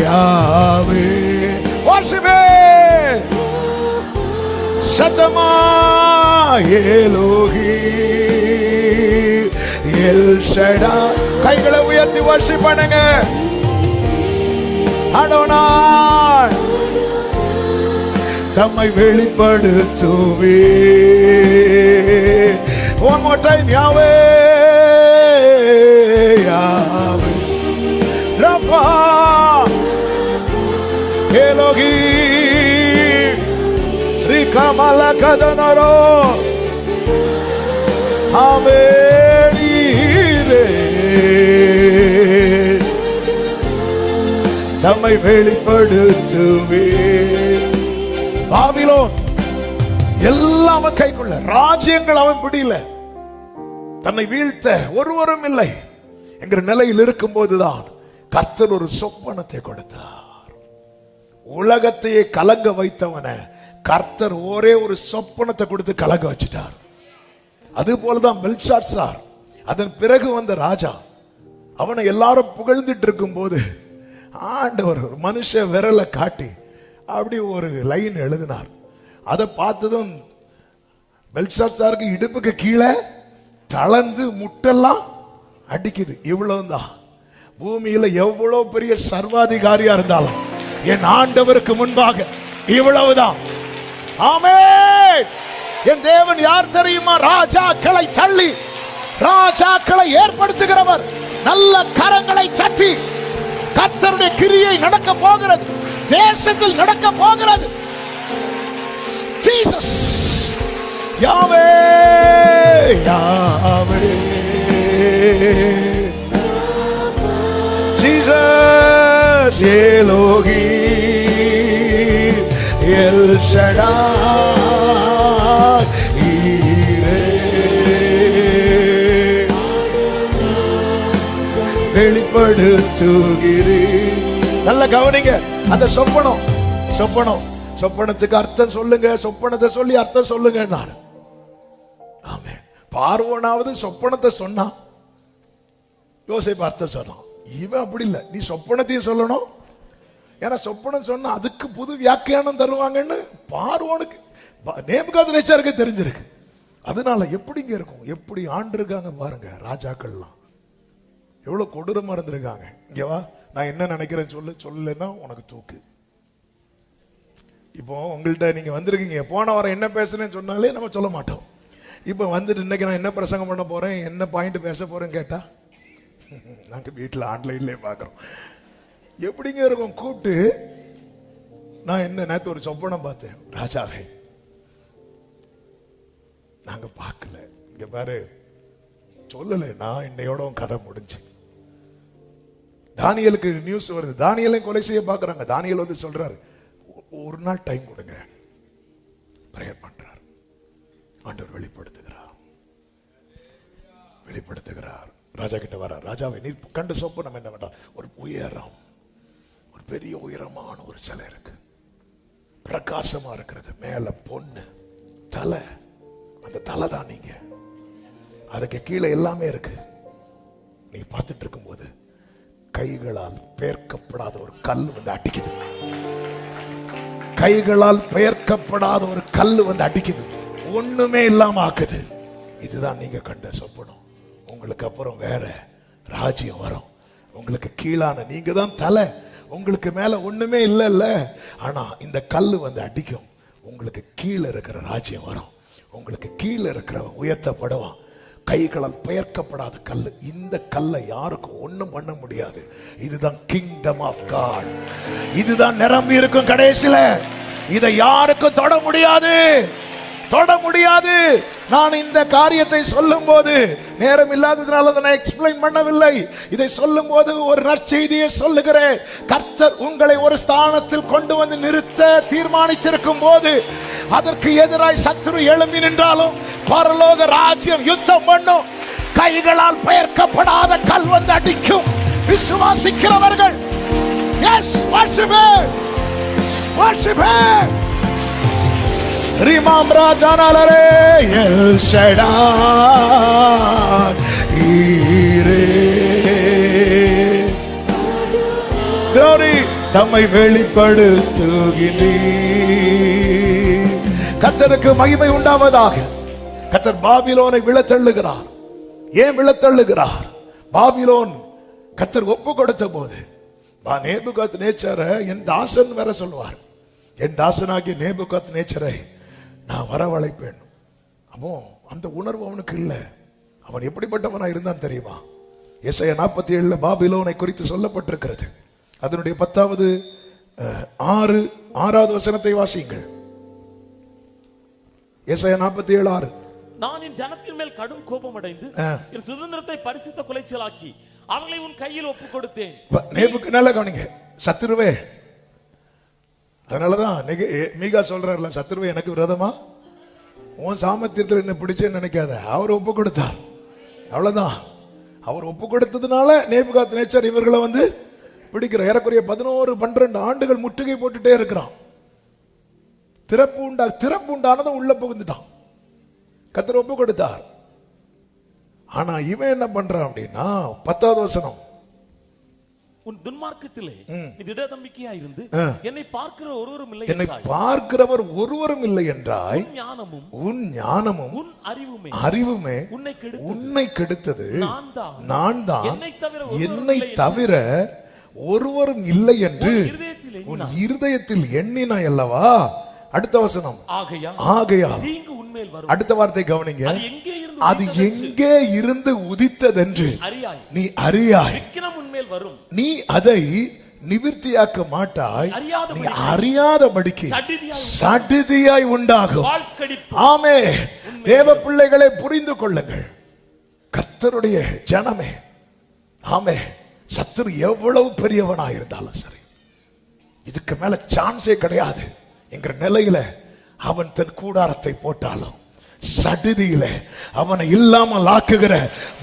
யாவே worship சஜமா எலோஹி எல் ஷடா. கைகளை உயர்த்தி worship பண்ணுங்க. அடோனாய் தம்மை வெளிப்படுத்துவே. One more time, Yahweh, Yahweh, Rafa, Elohim, Rika Malakadanaro, Amen. தம்மை வெளிப்படுத்துவே. பாபிலோன் எல்லாம் கைக்குள்ள, ராஜ்யங்கள் அவன் பிடியில, தன்னை வீழ்த்த ஒருவரும் இல்லை என்கிற நிலையில் இருக்கும் போதுதான் கர்த்தர் ஒரு சொப்பனத்தை கொடுத்தார். உலகத்தையே கலங்க வைத்தவன கர்த்தர் ஒரே ஒரு சொப்பனத்தை கொடுத்து கலங்க வச்சிட்டார். அது போலதான் பெல்ஷாத்சார், அதன் பிறகு வந்த ராஜா, அவனை எல்லாரும் புகழ்ந்துட்டு இருக்கும் போது ஆண்டவர் மனுஷ விரலை காட்டி அப்படி ஒரு லைன் எழுதினார். அதை பார்த்ததும் பெல்ஷாத்சாருக்கு இடுப்புக்கு கீழே தளர்ந்து முட்டெல்லாம் அடிக்குது. இவ்வளவுதான். பூமியில எவ்வளவு பெரிய சர்வாதிகாரியா இருந்தாலும் என் ஆண்டவருக்கு முன்பாக இவ்வளவுதான். ஆமென். என் தேவன் யார் தெரியுமா? ராஜாக்களை தள்ளி ராஜாக்களை ஏற்படுத்துகிறவர். நல்ல கரங்களை சட்டி கர்த்தருடைய கிரியை நடக்க போகிறது, தேசத்தில் நடக்க போகிறது. ஜீசஸ், யாவே யாவே, ஜீசஸ், எலோஹிம், எல் ஷடாய், ஈரே, வெளிப்படுத்துகிறேன். நல்ல கவனிங்க அந்த சொப்பனம். சொப்பனத்துக்கு அர்த்தம் சொல்லுங்க, சொப்பனத்தை சொல்லி அர்த்தம் சொல்லுங்க. ஆமென். பார்வோனாவது சொப்பனத்தை சொன்னா, யோசேப்பு அர்த்தம் சொன்னான். இவன் அப்படி இல்லை, நீ சொப்பனத்தையும் சொல்லணும். ஏன்னா சொப்பனம் சொன்னா அதுக்கு புது வியாக்கியானம் தருவாங்கன்னு பார்வோனுக்கு, நேபுகாத்நேச்சாருக்கு தெரிஞ்சிருக்கு. அதனால எப்படிங்க இருக்கும், எப்படி ஆண்டு இருக்காங்க பாருங்க. ராஜாக்கள்லாம் எவ்வளவு கொடூரமா இருந்திருக்காங்க. இங்க வா, நான் என்ன நினைக்கிறேன் சொல்லு, சொல்லலைன்னா உனக்கு தூக்கு. இப்போ உங்கள்கிட்ட நீங்க வந்திருக்கீங்க, போன வாரம் என்ன பேசுறேன்னு சொன்னாலே நம்ம சொல்ல மாட்டோம். இப்போ வந்துட்டு இன்னைக்கு நான் என்ன பிரசங்கம் பண்ண போறேன், என்ன பாயிண்ட் பேச போறேன்னு கேட்டா நாங்க வீட்டில் ஆன்லைன்லேயே பார்க்குறோம். எப்படிங்க இருக்கும் கூப்பிட்டு, நான் என்ன நேற்று ஒரு சொப்பனம் பார்த்தேன் ராஜாவே, நாங்க பார்க்கல, இங்க பாரு சொல்லலை, நான் இன்னையோட கதை முடிஞ்சு. தானியலுக்கு நியூஸ் வருது, தானியலையும் கொலை செய்ய பார்க்குறாங்க. தானியல் வந்து சொல்றாரு, ஒரு நாள் டைம் கொடுங்க, பிரேயர் பண்றார். ஆண்டவர் வெளிப்படுத்துகிறார். ராஜா கிட்ட வர, ராஜாவை நீ கண்ட சொப்பனம் என்ன வேண்டாம், ஒரு உயரம், ஒரு பெரிய உயரமான ஒரு சிலை இருக்கு, பிரகாசமா இருக்கிறது, மேல பொண்ணு தலை, அந்த தலை தான் நீங்க, அதுக்கு கீழே எல்லாமே இருக்கு. நீ பார்த்துட்டு இருக்கும் போது கைகளால் பெயர்க்கப்படாத ஒரு கல் வந்து அடிக்குது, கைகளால் பெயர்க்கப்படாத ஒரு கல் வந்து அடிக்குது, ஒண்ணுமே இல்லாம ஆக்குது. இதுதான் நீங்க கண்ட சொப்பனம். உங்களுக்கு அப்புறம் வேற ராஜ்யம் வரும். உங்களுக்கு கீழான நீங்க தான் தலை, உங்களுக்கு மேல ஒண்ணுமே இல்ல. ஆனா இந்த கல்லு வந்து அடிக்கும், உங்களுக்கு கீழே இருக்கிற ராஜ்யம் வரும். உங்களுக்கு கீழே இருக்கிறவன் உயர்த்தப்படுவான். கைகளால் பெயர்க்கப்படாத கல். இந்த கல்லை யாருக்கும் ஒண்ணும் பண்ண முடியாது. இதுதான் கிங்டம் ஆஃப் காட். இதுதான் நிரம்பி இருக்கும் கடைசியில. இதை யாருக்கும் தொட முடியாது. நான் இந்த காரியத்தை சொல்லும் போது நேரம் இல்லாததுனால நான் எக்ஸ்பிளைன் பண்ணவில்லை. இதை சொல்லும் போது ஒரு நற்செய்தியை சொல்லுகிறேன். கர்த்தர் உங்களை ஒரு ஸ்தானத்தில் கொண்டு வந்து நிறுத்த தீர்மானித்திருக்கும் போது அதற்கு எதிராய் சத்துரு எழும்பி நின்றாலும் பரலோக ராஜ்யம் யுத்தம் பண்ணும். கைகளால் பெயர்க்கப்படாத கல் வந்து அடிக்கும். விசுவாசிக்கிறவர்கள் எஸ் worship ரிமாம் ராஜானாலே எல் ஷடாய் ஈரே glory தம்மை வெளிப்படுத்துகிறீர். கர்த்தருக்கு மகிமை உண்டாவதாக. கர்த்தர் பாபிலோனை விழத்தள்ளுகிறார். ஏன் விழத்தள்ளுகிறார்? பாபிலோன் கர்த்தர் ஒப்பு கொடுத்த போது நேபுகாத்நேச்சாரை என் தாசன் வேற சொல்லுவார். என் தாசனாகிய நேபுகாத்நேச்சரை நான் வரவழைப்பேன். அப்போ அந்த உணர்வு அவனுக்கு இல்லை. அவன் எப்படிப்பட்டவனா இருந்தான் தெரியுமா? எசையா 47 பாபிலோனை குறித்து சொல்லப்பட்டிருக்கிறது. அதனுடைய 10வது 6வது வசனத்தை வாசியுங்கள். எசையா 47:6. நான் என் ஜனத்தின் மேல் கடும் கோபம் அடைந்து என் சுதந்திரத்தை பரிசுத்த குலைச்சலாக்கி அவர்களை உன் கையில் ஒப்பு கொடுத்தேன். நேபுக்கு கவனிங்க, சத்துருவே. அதனாலதான் மீகா சொல்றாருல, சத்துருவே எனக்கு விரோதமா உன் சாமர்த்தியத்தில் என்ன பிடிச்சேன்னு நினைக்காத. அவர் ஒப்பு கொடுத்தார், அவ்வளவுதான். அவர் ஒப்பு கொடுத்ததுனால நேபுகாத்நேச்சர் இவர்களை பிடிக்கிற ஏறக்குறைய 11-12 ஆண்டுகள் முற்றுகை போட்டுட்டே இருக்கிறான். திறப்பு உண்டானதும் உள்ள புகுந்துட்டான். கர்த்தர் ஒப்பு கொடுத்தார். ஆனா இவன் என்ன பண்றான் அப்படின்னா 10வது வசனம், உன் துன்மார்க்கத்திலே நீ திடநம்பிக்கையா இருந்து என்னை பார்க்கிற ஒருவரும் இல்லை, என்னை பார்க்கிறவர் ஒருவரும் இல்லை என்றாய். உன் ஞானமும் உன் அறிவுமே உன்னை கெடுத்தது. நான் தான், என்னை தவிர ஒருவரும் இல்லை என்று உன் இருதயத்தில் எண்ணினாய் அல்லவா. அடுத்த வசனம், ஆகையால் அடுத்த வார்த்தை கவனிங்க, அது எங்கே இருந்து உதித்ததென்று நீ அறியாய். நீ அதை நிவிர்த்தியாக்க மாட்டாய். நீ அறியாதபடிக்கு சடிதியாய் உண்டாகும். ஆமே. தேவ பிள்ளைகளை புரிந்து கொள்ளுங்கள், கர்த்தருடைய ஜனமே. ஆமே. சத்துரு எவ்வளவு பெரியவனாக இருந்தாலும் சரி, இதுக்கு மேல சான்ஸே கிடையாது என்கிற நிலையில அவன் தன் கூடாரத்தை போட்டாலும் சடிதியில அவனை இல்லாமல் ஆக்குகிற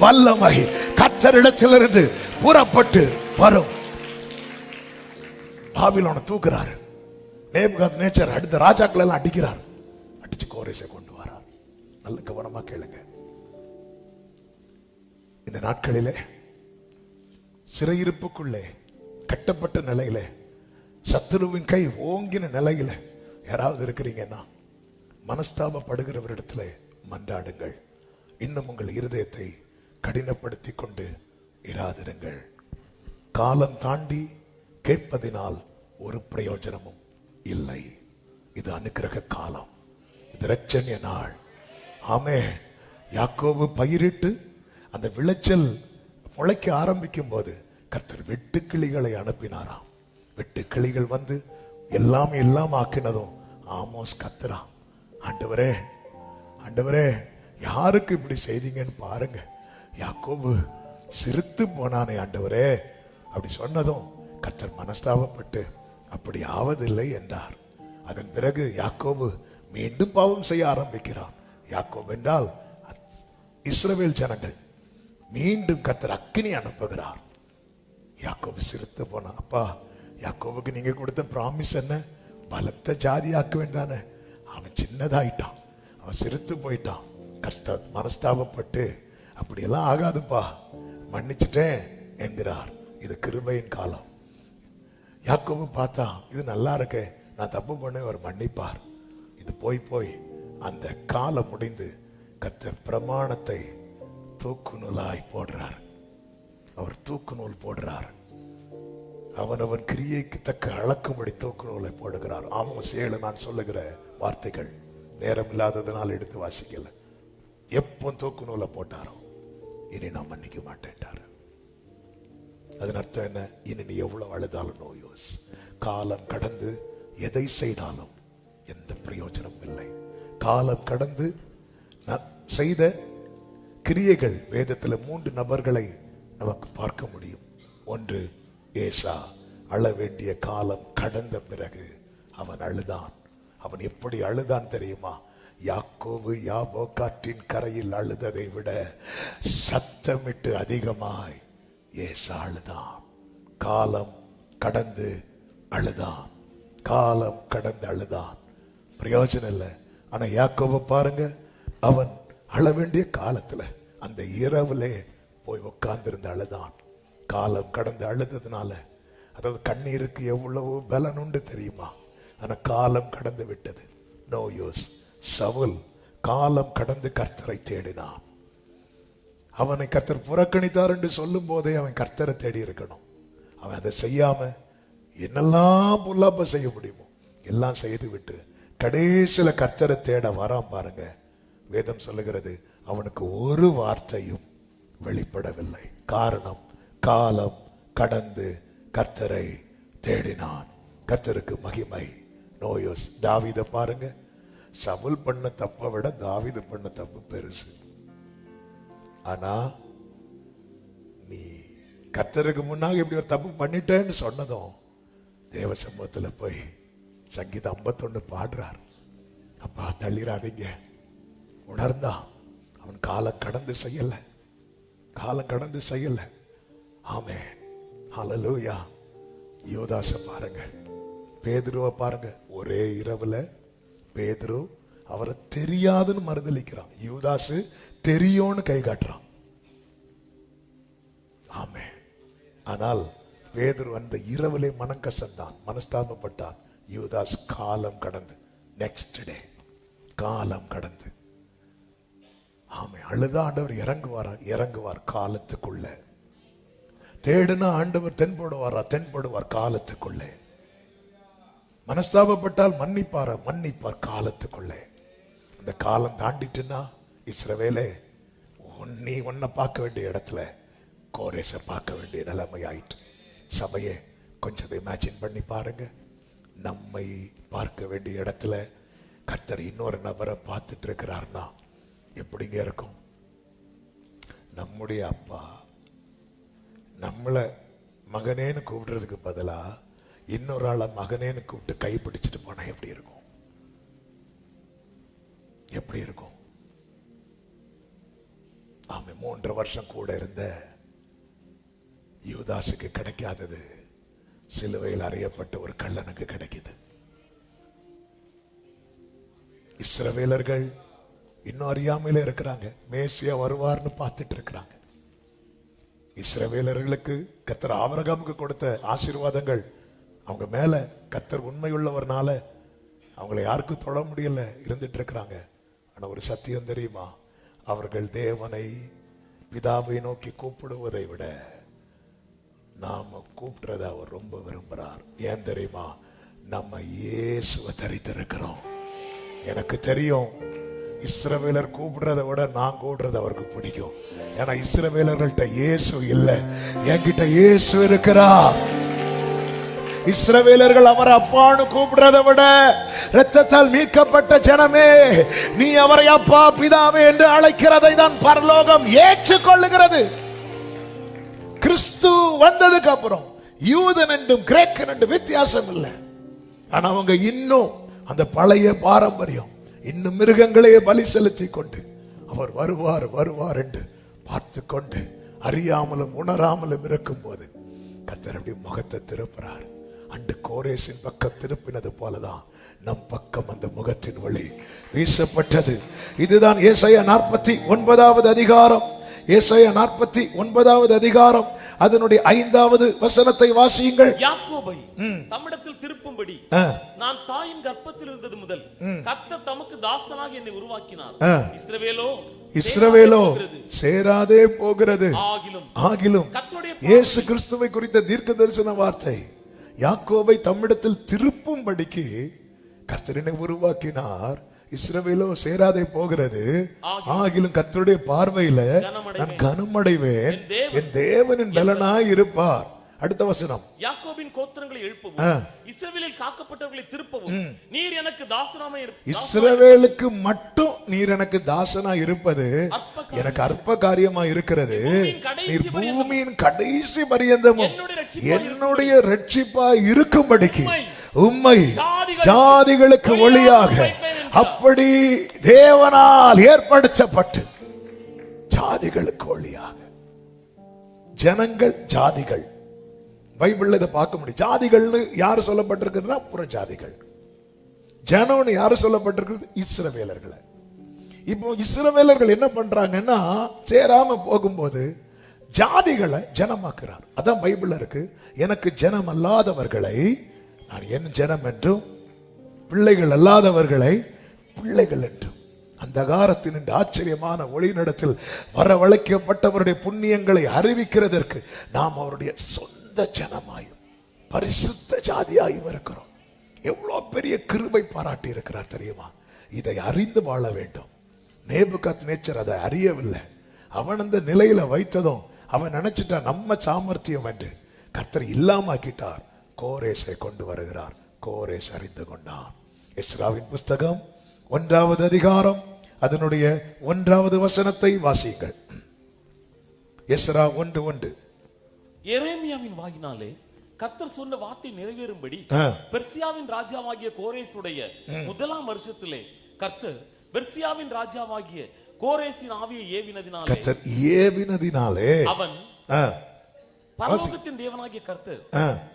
வல்லமை கர்த்தரிடத்திலிருந்து புறப்பட்டு வரும். பாபிலோனை தூக்குறாரு நேபுகாத்நேச்சர். அடுத்த ராஜாக்கள் எல்லாம் அடிக்கிறார். அடிச்சு கோரேசை கொண்டு வரார். நல்ல கவனமா கேளுங்க. இந்த நாட்களிலே சிறையிருப்புக்குள்ளே கட்டப்பட்ட நிலையில, சத்துருவின் கை ஓங்கின நிலையில யாராவது இருக்கிறீங்கன்னா மனஸ்தாபப்படுகிறவரிடத்துல மன்றாடுங்கள். இன்னும் உங்கள் இருதயத்தை கடினப்படுத்தி கொண்டு இராதிருங்கள். காலம் தாண்டி கேட்பதினால் ஒரு பிரயோஜனமும் இல்லை. இது அனுக்கிரக காலம், இது இரட்சணிய நாள். ஆமே. யாக்கோபு பயிரிட்டு அந்த விளைச்சல் முளைக்க ஆரம்பிக்கும் போது கர்த்தர் வெட்டுக்கிளிகளை அனுப்பினாராம். வெட்டுக்கிளிகள் எல்லாம் ஆக்கினதும் ஆமோஸ் கத்துறா, ஆண்டவரே ஆண்டவரே யாருக்கு இப்படி செய்தீங்கன்னு பாருங்க, யாக்கோபு சிரித்து போனானே ஆண்டவரே. அப்படி சொன்னதும் கர்த்தர் மனஸ்தாபப்பட்டு அப்படி ஆவதில்லை என்றார். அதன் பிறகு யாக்கோபு மீண்டும் பாவம் செய்ய ஆரம்பிக்கிறான். யாக்கோபு என்றால் இஸ்ரவேல் ஜனங்கள். மீண்டும் கர்த்தர் அக்கினி அனுப்புகிறார். யாக்கோபு சிரித்து போனான். அப்பா, யாக்கோபுக்கு நீங்க கொடுத்த பிராமிஸ் என்ன? பலத்த ஜாதி ஆக்க வேண்டானே. அவன் சின்னதாயிட்டான், அவன் சிரித்து போயிட்டான். கர்த்தர் மனஸ்தாபப்பட்டு அப்படியெல்லாம் ஆகாதுப்பா, மன்னிச்சுட்டேன் என்கிறார். இது கிருபையின் காலம். யாக்கோபு பார்த்தா இது நல்லா இருக்கே, நான் தப்பு பண்ண அவர் மன்னிப்பார். இது போய் அந்த காலம் முடிந்து கர்த்தர் பிரமாணத்தை தூக்கு நூலாய் போடுறார். அவர் தூக்கு நூல் போடுறார். அவனவன் கிரியைக்கு தக்க அளக்கும்படி தூக்கு நூலை போடுகிறார். ஆமோஸ் 7 நான் சொல்லுகிற வார்த்தைகள் நேரம் இல்லாததுனால் எடுத்து வாசிக்கல. எப்போ தூக்கு நூலை போட்டாரோ இனி நான் மன்னிக்க மாட்டேன்ட்டாரு. அதன் அர்த்தம் என்ன? இனி நீ எவ்வளவு அழுதாலும் நோ யூஸ். காலம் கடந்து எதை செய்தாலும் எந்த பிரயோஜனம் இல்லை. காலம் கடந்து செய்த கிரியைகள் வேதத்தில் 3 நபர்களை நமக்கு பார்க்க முடியும். ஒன்று ஏசா. அழ வேண்டிய காலம் கடந்த பிறகு அவன் அழுதான். அவன் எப்படி அழுதான் தெரியுமா? யாக்கோபு யாபோக்காற்றின் கரையில் அழுததை விட சத்தமிட்டு அதிகமாய் ஏசா அழுதான். காலம் கடந்து அழுதான். காலம் கடந்து அழுதான். பிரயோஜனம் இல்லை. ஆனா யாக்கோபு பாருங்க, அவன் அழ வேண்டிய காலத்துல அந்த இரவுலே போய் உட்கார்ந்திருந்த அழுதான். காலம் கடந்து அழுததுனால, அதாவது கண்ணீருக்கு எவ்வளவு பலன் உண்டு தெரியுமா? ஆனா காலம் கடந்து விட்டது. No use. சவுல் காலம் கடந்து கர்த்தரை தேடினான். அவனை கர்த்தர் புறக்கணித்தார் என்று சொல்லும் போதே அவன் கர்த்தரை தேடி இருக்கணும். அவன் அதை செய்யாம என்னெல்லாம் பொல்லாப்ப செய்ய முடியுமோ எல்லாம் செய்து விட்டு கடைசியில கர்த்தரை தேட வரான் பாருங்க. வேதம் சொல்லுகிறது, அவனுக்கு ஒரு வார்த்தையும் வெளிப்படவில்லை. காரணம், காலம் கடந்து கர்த்தரை தேடினான். கர்த்தருக்கு மகிமை. நோயோஸ். தாவீதை பாருங்க, சவுல் பண்ண தப்பை விட தாவீது பண்ண தப்பு பெருசு. ஆனா நீ கர்த்தருக்கு முன்னாக இப்படி ஒரு தப்பு பண்ணிட்டேன்னு சொன்னதும் தேவ சமூகத்துல போய் சங்கீதம் 51 பாடுறார். அப்பா தள்ளிராதீங்க. உணர்ந்தா அவன் காலம் கடந்து செய்யல, காலம் கடந்து செய்யல. ஆமென், ஹல்லேலூயா. யூதாச பாருங்க, பேதுருவை பாருங்க. ஒரே இரவுல பேதுரு அவரை தெரியாதுன்னு மறுதலிக்கிறான். யூதாசு தெரியும்னு கை காட்டுறான். ஆமென். ஆனால் பேதுரு அந்த இரவிலே மனம் கசந்தான், மனஸ்தாபப்பட்டான். யூதாஸ் காலம் கடந்து, நெக்ஸ்ட் டே காலம் கடந்து, ஆமென், அழுதா ஆண்டவர் இறங்குவார் காலத்துக்குள்ள. தேடுனா ஆண்டவர் தென்படுவார் காலத்துக்குள்ளே. மனஸ்தாபப்பட்டால் மன்னிப்பார் காலத்துக்குள்ளே. அந்த காலம் தாண்டிட்டுன்னா இஸ்ரவேலே, நீ உன்னை பார்க்க வேண்டிய இடத்துல கோரேச பார்க்க வேண்டிய நிலைமை ஆயிட்டு. சபையே கொஞ்சம் இமேஜின் பண்ணி பாருங்க. நம்மை பார்க்க வேண்டிய இடத்துல கர்த்தர் இன்னொரு நபரை பார்த்துட்டு இருக்கிறார்னா எப்படிங்க இருக்கும்? நம்முடைய அப்பா நம்மளை மகனேன்னு கூப்பிடுறதுக்கு பதிலா இன்னொரு ஆளை மகனேன்னு கூப்பிட்டு கை பிடிச்சிட்டு போனா எப்படி இருக்கும்? எப்படி இருக்கும்? ஆமா, 3 வருஷம் கூட இருந்த யூதாசுக்கு கிடைக்காதது சிலுவையில் அறையப்பட்ட ஒரு கள்ளனுக்கு கிடைக்குது. இஸ்ரவேலர்கள் இன்னும் அறியாமையில இருக்கிறாங்க. மேசியா வருவார்னு பார்த்துட்டு இருக்கிறாங்க. இஸ்ரவேலர்களுக்கு கர்த்தர் ஆபிரகாமுக்கு கொடுத்த ஆசீர்வாதங்கள் அவங்க மேல கர்த்தர் உண்மை உள்ளவர்னால அவங்களை யாருக்கும் தொட முடியல, இருந்துட்டு இருக்கிறாங்க. ஆனா ஒரு சத்தியம் தெரியுமா? அவர்கள் தேவனை பிதாவை நோக்கி கூப்பிடுவதை விட நாம கூப்பிடுறத அவர் ரொம்ப விரும்புறார். ஏன் தெரியுமா? நம்ம இயேசுவை தரித்திருக்கிறோம். எனக்கு தெரியும், இஸ்ரவேலர் கூப்பிடுறதை விட நான் கூப்பிடுறது அவருக்கு பிடிக்கும். ஏன்னா இஸ்ரவேலர்கள்ட்ட இயேசு இல்லை, என்கிட்ட இயேசு இருக்கிறார். இஸ்ரவேலர்கள் அவர் அப்பான்னு கூப்பிடுறதை விட, இரத்தத்தால் மீட்கப்பட்ட ஜனமே, நீ அவரை அப்பா பிதாவே என்று அழைக்கிறதை தான் பரலோகம் ஏற்றுக்கொள்ளுகிறது. கிறிஸ்து வந்ததுக்கு அப்புறம் யூதன் என்றும் கிரேக்கன் என்றும் வித்தியாசம் இல்லை. ஆனா அவங்க இன்னும் அந்த பழைய பாரம்பரியம், இன்னும் மிருகங்களையே பலி செலுத்தி கொண்டு அவர் வருவார் என்று பார்த்து கொண்டு அறியாமலும் உணராமலும் இருக்கும் போது கர்த்தர் அப்படி முகத்தை திருப்புறார். அண்டு கோரேசின் பக்கம் திருப்பினது போலதான் நம் பக்கம் அந்த முகத்தின் வழி வீசப்பட்டது. இதுதான் ஏசாயா 49வது அதிகாரம். ஏசாயா 49வது அதிகாரம் அதனுடைய 5வது வசனத்தை வாசியுங்கள். யாக்கோபை தம்மிடத்தில் திருப்பும்படி நான் தாயின் கர்ப்பத்தில் இருந்தது முதல் கர்த்தர் தமக்கு தாசனாக என்னை உருவாக்கினார். இஸ்ரவேலோ சேராதே போகிறது. ஆகிலும் இயேசு கிறிஸ்துவை குறித்த தீர்க்க தரிசன வார்த்தை, யாக்கோபை தம்மிடத்தில் திருப்பும்படிக்கு கர்த்தரினை உருவாக்கினார். இஸ்ரவேலோ சேராதே போகிறது. ஆகிலும் கர்த்தருடைய பார்வையில நான் கனமடைவேன், என் தேவனின் பலனாய் இருப்பார். அடுத்த வசனம், யாக்கோபின் கோத்திரங்களை எழுப்பவும் இஸ்ரவேலில் காக்கப்பட்டவர்களை திருப்பவும் நீர் எனக்கு தாசனாய் இருப்பீர். இஸ்ரவேலுக்கு மட்டும் நீர் எனக்கு தாசனாய் இருப்பது எனக்கு அற்ப காரியமா இருக்கிறது. நீர் பூமியின் கடைசி பரியந்தமும் என்னுடைய ரட்சிப்பாய் இருக்கும்படிக்கு உம்மை ஜாதிகளுக்கு ஒளியாக அப்படி தேவனால் ஏற்படுத்தப்பட்டு ஜாதிகளுக்கு ஒளியாக. ஜனங்கள் ஜாதிகள், பைபிள்ல இதை பார்க்க முடியும். ஜாதிகள்னு யாரு சொல்லப்பட்டிருக்குதுன்னா புற ஜாதிகள். ஜனம்னு யாரு சொல்லப்பட்டிருக்கிறது? இஸ்ரவேலர்களை. இப்போ இஸ்ரவேலர்கள் என்ன பண்றாங்கன்னா, சேராம போகும்போது ஜாதிகளை ஜனமாக்குறார். அதான் பைபிள்ல இருக்கு, எனக்கு ஜனம் அல்லாதவர்களை நான் என் ஜனம் என்றும் பிள்ளைகள் அல்லாதவர்களை பிள்ளைகள் என்றும். அந்தகாரத்தின் ஆச்சரியமான ஒளிநடத்தில் வரவழைக்கப்பட்டவருடைய புண்ணியங்களை அறிவிக்கிறதற்கு நாம் அவருடைய சொந்த ஜனமாயும் பரிசுத்த ஜாதியாயும் இருக்கிறோம். எவ்வளவு பெரிய கிருபை பாராட்டி இருக்கிறார் தெரியுமா? இதை அறிந்து வாழ வேண்டும். நேபுகாத்நேச்சர் அதை அறியவில்லை. அவன் அந்த நிலையில வைத்ததும் அவன் நினைச்சிட்டா நம்ம சாமர்த்தியம் என்று. கர்த்தர் இல்லாமக்கிட்டார். கோரேசை கொண்டு வருகிறார். கோரேஸ் அறிந்து கொண்டான். எஸ்ராவின் புஸ்தகம் 1வது அதிகாரம் அதனுடைய 1வது வசனத்தை வாசியுங்கள். எஸ்ரா 1:1. எரேமியாவின் வாயினாலே கர்த்தர் சொன்ன வார்த்தை நிறைவேறும்படி பெர்சியாவின் ராஜாவாகிய கோரேசுடைய 1ஆம் வருஷத்திலே கர்த்தர் பெர்சியாவின் ராஜாவாகிய கோரேசின் ஆவியை ஏவினதினாலே அவன் பரலோகத்தின் தேவனாகிய கர்த்தர்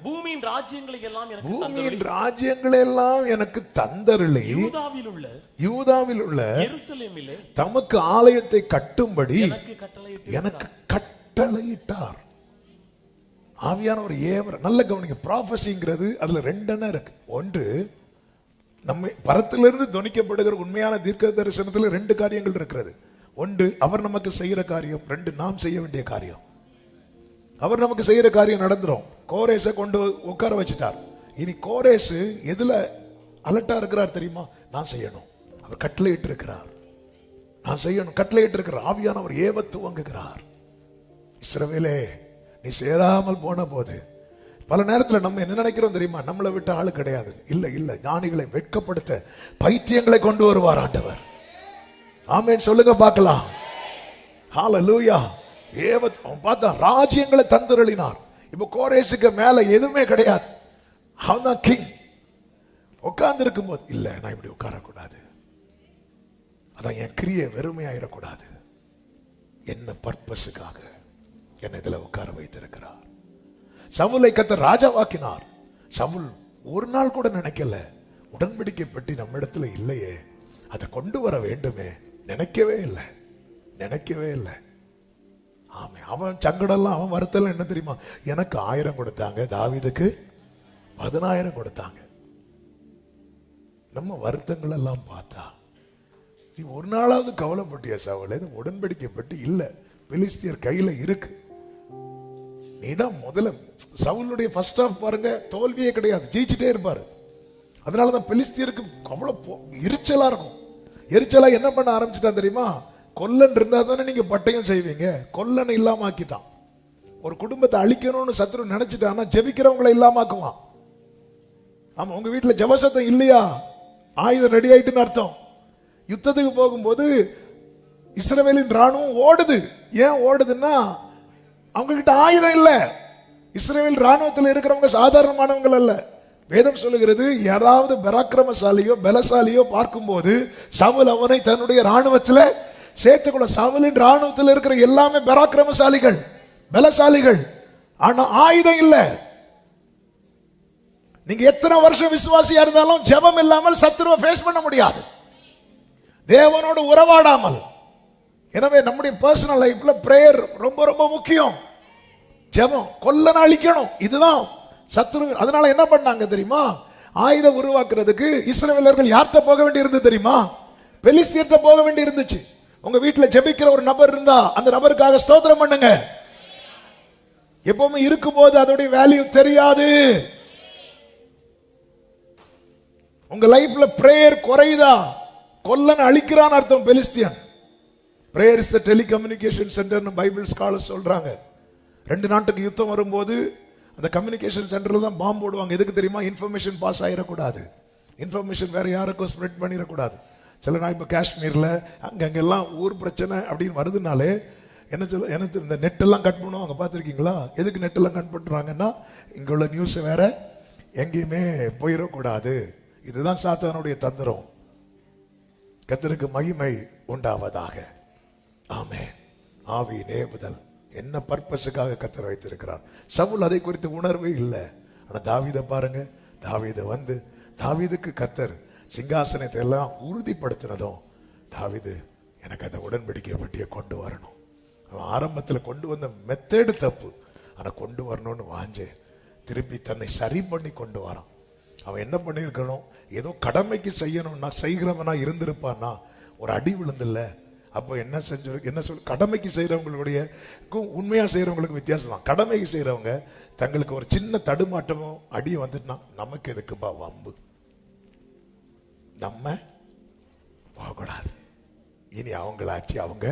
பூமியின் ராஜ்யங்களை எல்லாம் எனக்கு தந்தருளி யூதாவில் உள்ள எருசலேமிலே தமக்கு ஆலயத்தை கட்டும்படி எனக்கு கட்டளையிட்டார். ஆவியானவர் ஏவர. நல்ல கவனிங்க. ப்ராஃபஸிங்கிறது அதுல 2 இருக்கு. ஒன்று, நம்ம பரத்திலிருந்து துணிக்கப்படுகிற உண்மையான தீர்க்க தரிசனத்துல 2 காரியங்கள் இருக்கிறது. ஒன்று, அவர் நமக்கு செய்யற காரியம். 2, நாம் செய்ய வேண்டிய காரியம். அவர் நமக்கு செய்யற காரியம் நடந்துரும். கோரேசை கொண்டு உட்கார வச்சுட்டார். இனி கோரேசு எதுல அலர்ட்டா இருக்கிறார் தெரியுமா? நான் செய்யணும். அவர் கட்டளையிட்டு இருக்கிறார். நான் செய்யணும். கட்டளையிட்டு இருக்கிறார். ஆவியானவர் ஏவ துவங்குகிறார். இஸ்ரவேலே, நீ சேராமல் போன போது பல நேரத்தில் நம்ம என்ன நினைக்கிறோம் தெரியுமா? நம்மளை விட்டு ஆளு கிடையாது. இல்ல இல்ல, ஞானிகளை வெட்கப்படுத்த பைத்தியங்களை கொண்டு வருவார் ஆண்டவர். ஆமென் சொல்லுங்க பார்க்கலாம். ஹalleluya. அவன் பார்த்தா ராஜ்யங்களை தந்தருளினார். இப்ப கோரேசுக்கு மேல எதுவுமே கிடையாது. அவன் தான் கிங். உட்கார்ந்து இருக்கும் போது இல்ல, நான் இப்படி உட்காரக்கூடாது. அதான் என் கிரியை வெறுமையாயிடக்கூடாது. என்ன பர்பஸுக்காக என்னை இதுல உட்கார வைத்திருக்கிறார். சவுலை கர்த்தர் ராஜாவாக்கினார். சவுல் ஒரு நாள் கூட நினைக்கல, உடன்படிக்கை பெட்டி நம்ம இடத்துல இல்லையே, அதை கொண்டு வர வேண்டுமே. நினைக்கவே இல்லை, நினைக்கவே இல்லை. ஆமே. அவன் சங்கடெல்லாம், அவன் வருத்தம் என்ன தெரியுமா? எனக்கு 1000 கொடுத்தாங்க, தாவீதுக்கு 10000 கொடுத்தாங்க. நம்ம வருத்தங்கள் எல்லாம் பார்த்தா நீ ஒரு நாளாவது கவலைப்பட்டியா சவுல்? இது உடன்படிக்கை பெட்டி இல்ல, பெலிஸ்தியர் கையில இருக்கு. நீதான் முதல்ல. சவுலுடைய ஃபர்ஸ்ட் ஆஃப் பாருங்க, தோல்வியே கிடையாது, ஜெயிச்சுட்டே இருப்பாரு. அதனாலதான் பெலிஸ்தியருக்கு அவ்வளவு எரிச்சலா இருக்கும். எரிச்சலா என்ன பண்ண ஆரம்பிச்சுட்டான் தெரியுமா? கொல்லன் இருந்தா தானே நீங்க பட்டயம் செய்வீங்க. கொல்லனை இல்லாம ஆக்கிட்டான். ஒரு குடும்பத்தை அழிக்கணும்னு சத்ரு நினைச்சிட்டான்னா ஜெபிக்கிறவங்களை இல்லாமக்குவான். ஆமா, உங்க வீட்டுல ஜபசத்தம் இல்லையா? ஆயுதம் ரெடி ஆயிட்டுன்னு அர்த்தம். யுத்தத்துக்கு போகும்போது இஸ்ரவேலின் ராணுவம் ஓடுது. ஏன் ஓடுதுன்னா அவங்க கிட்ட ஆயுதம் இல்ல. இஸ்ரவேல் ராணுவத்தில் இருக்கிறவங்க சாதாரணமானவங்க அல்ல. வேதம் சொல்லுகிறது, யாராவது பராக்கிரமசாலியோ பலசாலியோ பார்க்கும்போது சவுல் அவனை தன்னுடைய ராணுவத்தில் சேர்த்துக்கொள்ள. சவுலின் ராணுவத்தில் இருக்கிற எல்லாமே பராக்கிரமசாலிகள், பலசாலிகள். ஆனா ஆயுதம் இல்ல. நீங்க எத்தனை வருஷம் விசுவாசியா இருந்தாலும் ஜெபம் இல்லாமல் சத்துருவை ஃபேஸ் பண்ண முடியாது, தேவனோடு உறவாடாமல். எனவே நம்முடைய பர்சனல் லைஃப்ல பிரேயர் ரொம்ப ரொம்ப முக்கியம். ஜெபம் கொல்லன அழிக்கணும், இதுதான் சத்துரு. அதனால என்ன பண்ணாங்க தெரியுமா? ஆயுதம் உருவாக்குறதுக்கு இஸ்ரவேலர்கள் யார்கிட்ட போக வேண்டி இருந்தது தெரியுமா? பெலிஸ்தியர்கிட்ட போக வேண்டி இருந்துச்சு. உங்க வீட்டுல ஜெபிக்கிற ஒரு நபர் இருந்தா அந்த நபருக்காக ஸ்தோத்திரம் பண்ணுங்க. எப்பவுமே இருக்கும்போது அதோடைய வேல்யூ தெரியாது. உங்க லைஃப்ல பிரேயர் குறையுதா, கொல்லன் அழிக்கிறான் அர்த்தம். பெலிஸ்தியன். பிரேயர் இஸ் தி டெலிகம்யூனிகேஷன் சென்டர்னு பைபிள் ஸ்காலர்ஸ் சொல்றாங்க. 2 நாட்டுக்கு யுத்தம் வரும்போது அந்த கம்யூனிகேஷன் சென்டர்ல தான் பாம்பு போடுவாங்க. எதுக்கு தெரியுமா? இன்ஃபர்மேஷன் பாஸ் ஆயிடக்கூடாது, இன்ஃபர்மேஷன் வேற யாருக்கும் ஸ்ப்ரெட் பண்ணிடக்கூடாது. சில நாள் இப்போ காஷ்மீர்ல அங்கெல்லாம் ஊர் பிரச்சனை அப்படின்னு வருதுனாலே என்ன சொல்ல, எனக்கு இந்த நெட்டெல்லாம் கட் பண்ணுவாங்க. பார்த்துருக்கீங்களா? எதுக்கு நெட்டெல்லாம் கட் பண்ணுறாங்கன்னா இங்கே உள்ள நியூஸ் வேற எங்கேயுமே போயிடக்கூடாது. இதுதான் சாத்தானுடைய தந்திரம். கர்த்தருக்கு மகிமை உண்டாவதாக. ஆமென். ஆவி நேவுதல் என்ன பர்பஸுக்காக கர்த்தர் வைத்திருக்கிறார். சவுல் அதை குறித்து உணர்வே இல்லை. ஆனா தாவீதை பாருங்க, தாவீதை வந்து தாவீதுக்கு கர்த்தர் சிங்காசனத்தை எல்லாம் உறுதிப்படுத்தினதும், தாவீது எனக்கு அந்த உடன்படிக்கை பெட்டியை கொண்டு வரணும். அவன் ஆரம்பத்தில் கொண்டு வந்த மெத்தேடு தப்பு, ஆனா கொண்டு வரணும்னு வாஞ்சே திருப்பி தன்னை சரி பண்ணி கொண்டு வரான். அவன் என்ன பண்ணியிருக்கணும்? ஏதோ கடமைக்கு செய்யணும்னா செய்கிறவனா இருந்திருப்பான்னா ஒரு அடி விழுந்தில்ல. அப்போ என்ன செஞ்சு என்ன சொல், கடமைக்கு செய்கிறவங்களுடைய உண்மையாக செய்கிறவங்களுக்கு வித்தியாசம் தான். கடமைக்கு செய்கிறவங்க தங்களுக்கு ஒரு சின்ன தடுமாற்றமோ அடி வந்துட்டுனா நமக்கு எதுக்குப்பா வம்பு, நம்ம போகக்கூடாது. இனி அவங்களாச்சு, அவங்க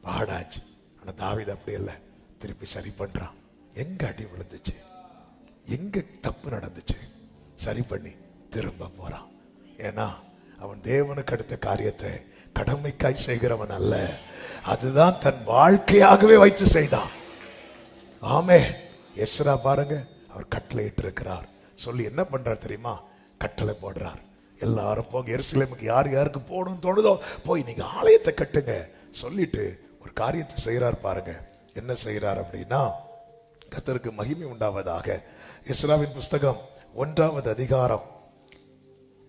பாடாச்சு. ஆனா தாவீது அப்படி இல்லை, திருப்பி சரி பண்றான். எங்க அடி விழுந்துச்சு, எங்க தப்பு நடந்துச்சு, சரி பண்ணி திரும்ப போறான். ஏன்னா அவன் தேவனுக்கு அடுத்த காரியத்தை கடமைக்காய் செய்கிறவன் அல்ல, அதுதான் தன் வாழ்க்கையாகவே வைத்து செய்தான். ஆமே. எஸ்ரா பாருங்க, அவர் கட்டளை இட்டு இருக்கிறார். சொல்லி என்ன பண்றார் தெரியுமா? கட்டளை போடுறார். எல்லாரும் போங்க, எருசலேமுக்கு யார் யாருக்கு போகணும்னு தோணுதோ போய் நீங்க ஆலயத்தை கட்டுங்க சொல்லிட்டு ஒரு காரியத்தை செய்யறார். பாருங்க என்ன செய்யறார் அப்படின்னா, கர்த்தருக்கு மகிமை உண்டாவதாக. எஸ்ராவின் புஸ்தகம் 1வது அதிகாரம்,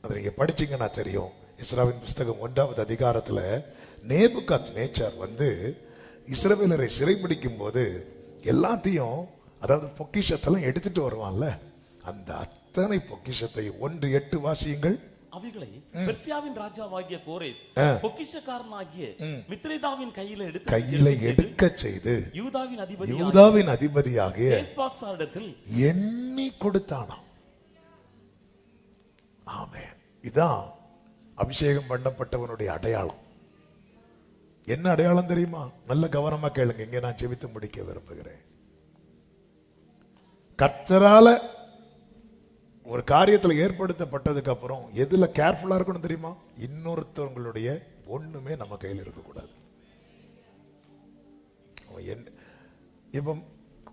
அதை நீங்க படிச்சீங்கன்னா தெரியும். எஸ்ராவின் புஸ்தகம் 1வது அதிகாரத்துல நேபுகாத் நேச்சார் வந்து இஸ்ரவேலரை சிறைபிடிக்கும் போது எல்லாத்தையும், அதாவது பொக்கிஷத்தெல்லாம் எடுத்துட்டு வருவான்ல, அந்த அத்தனை பொக்கிஷத்தை 1:8 வாசியுங்கள். அவைகளை பெர்சியாவின் ராஜாவாகிய கோரேஸ் பொக்கிஷக்காரனாகிய மித்ரேதாவின் கையில எடுக்க செய்து யூதாவின் அதிபதியாகிய எஸ்பாசாரிடத்தில் எண்ணி கொடுத்தானாம். ஆமென். இதான் அபிஷேகம் பண்ணப்பட்டவனுடைய அடையாளம். என்ன அடையாளம் தெரியுமா? நல்ல கவனமா கேளுங்க, இங்க நான் ஜெபித்து முடிக்க விரும்புகிறேன். கர்த்தரால ஒரு காரியத்துல ஏற்படுத்தப்பட்டதுக்கு அப்புறம் எதுல கேர்ஃபுல்லா இருக்கணும் தெரியுமா? இன்னொருத்தவங்களுடைய ஒண்ணுமே நம்ம கையில் இருக்கக்கூடாது. இப்ப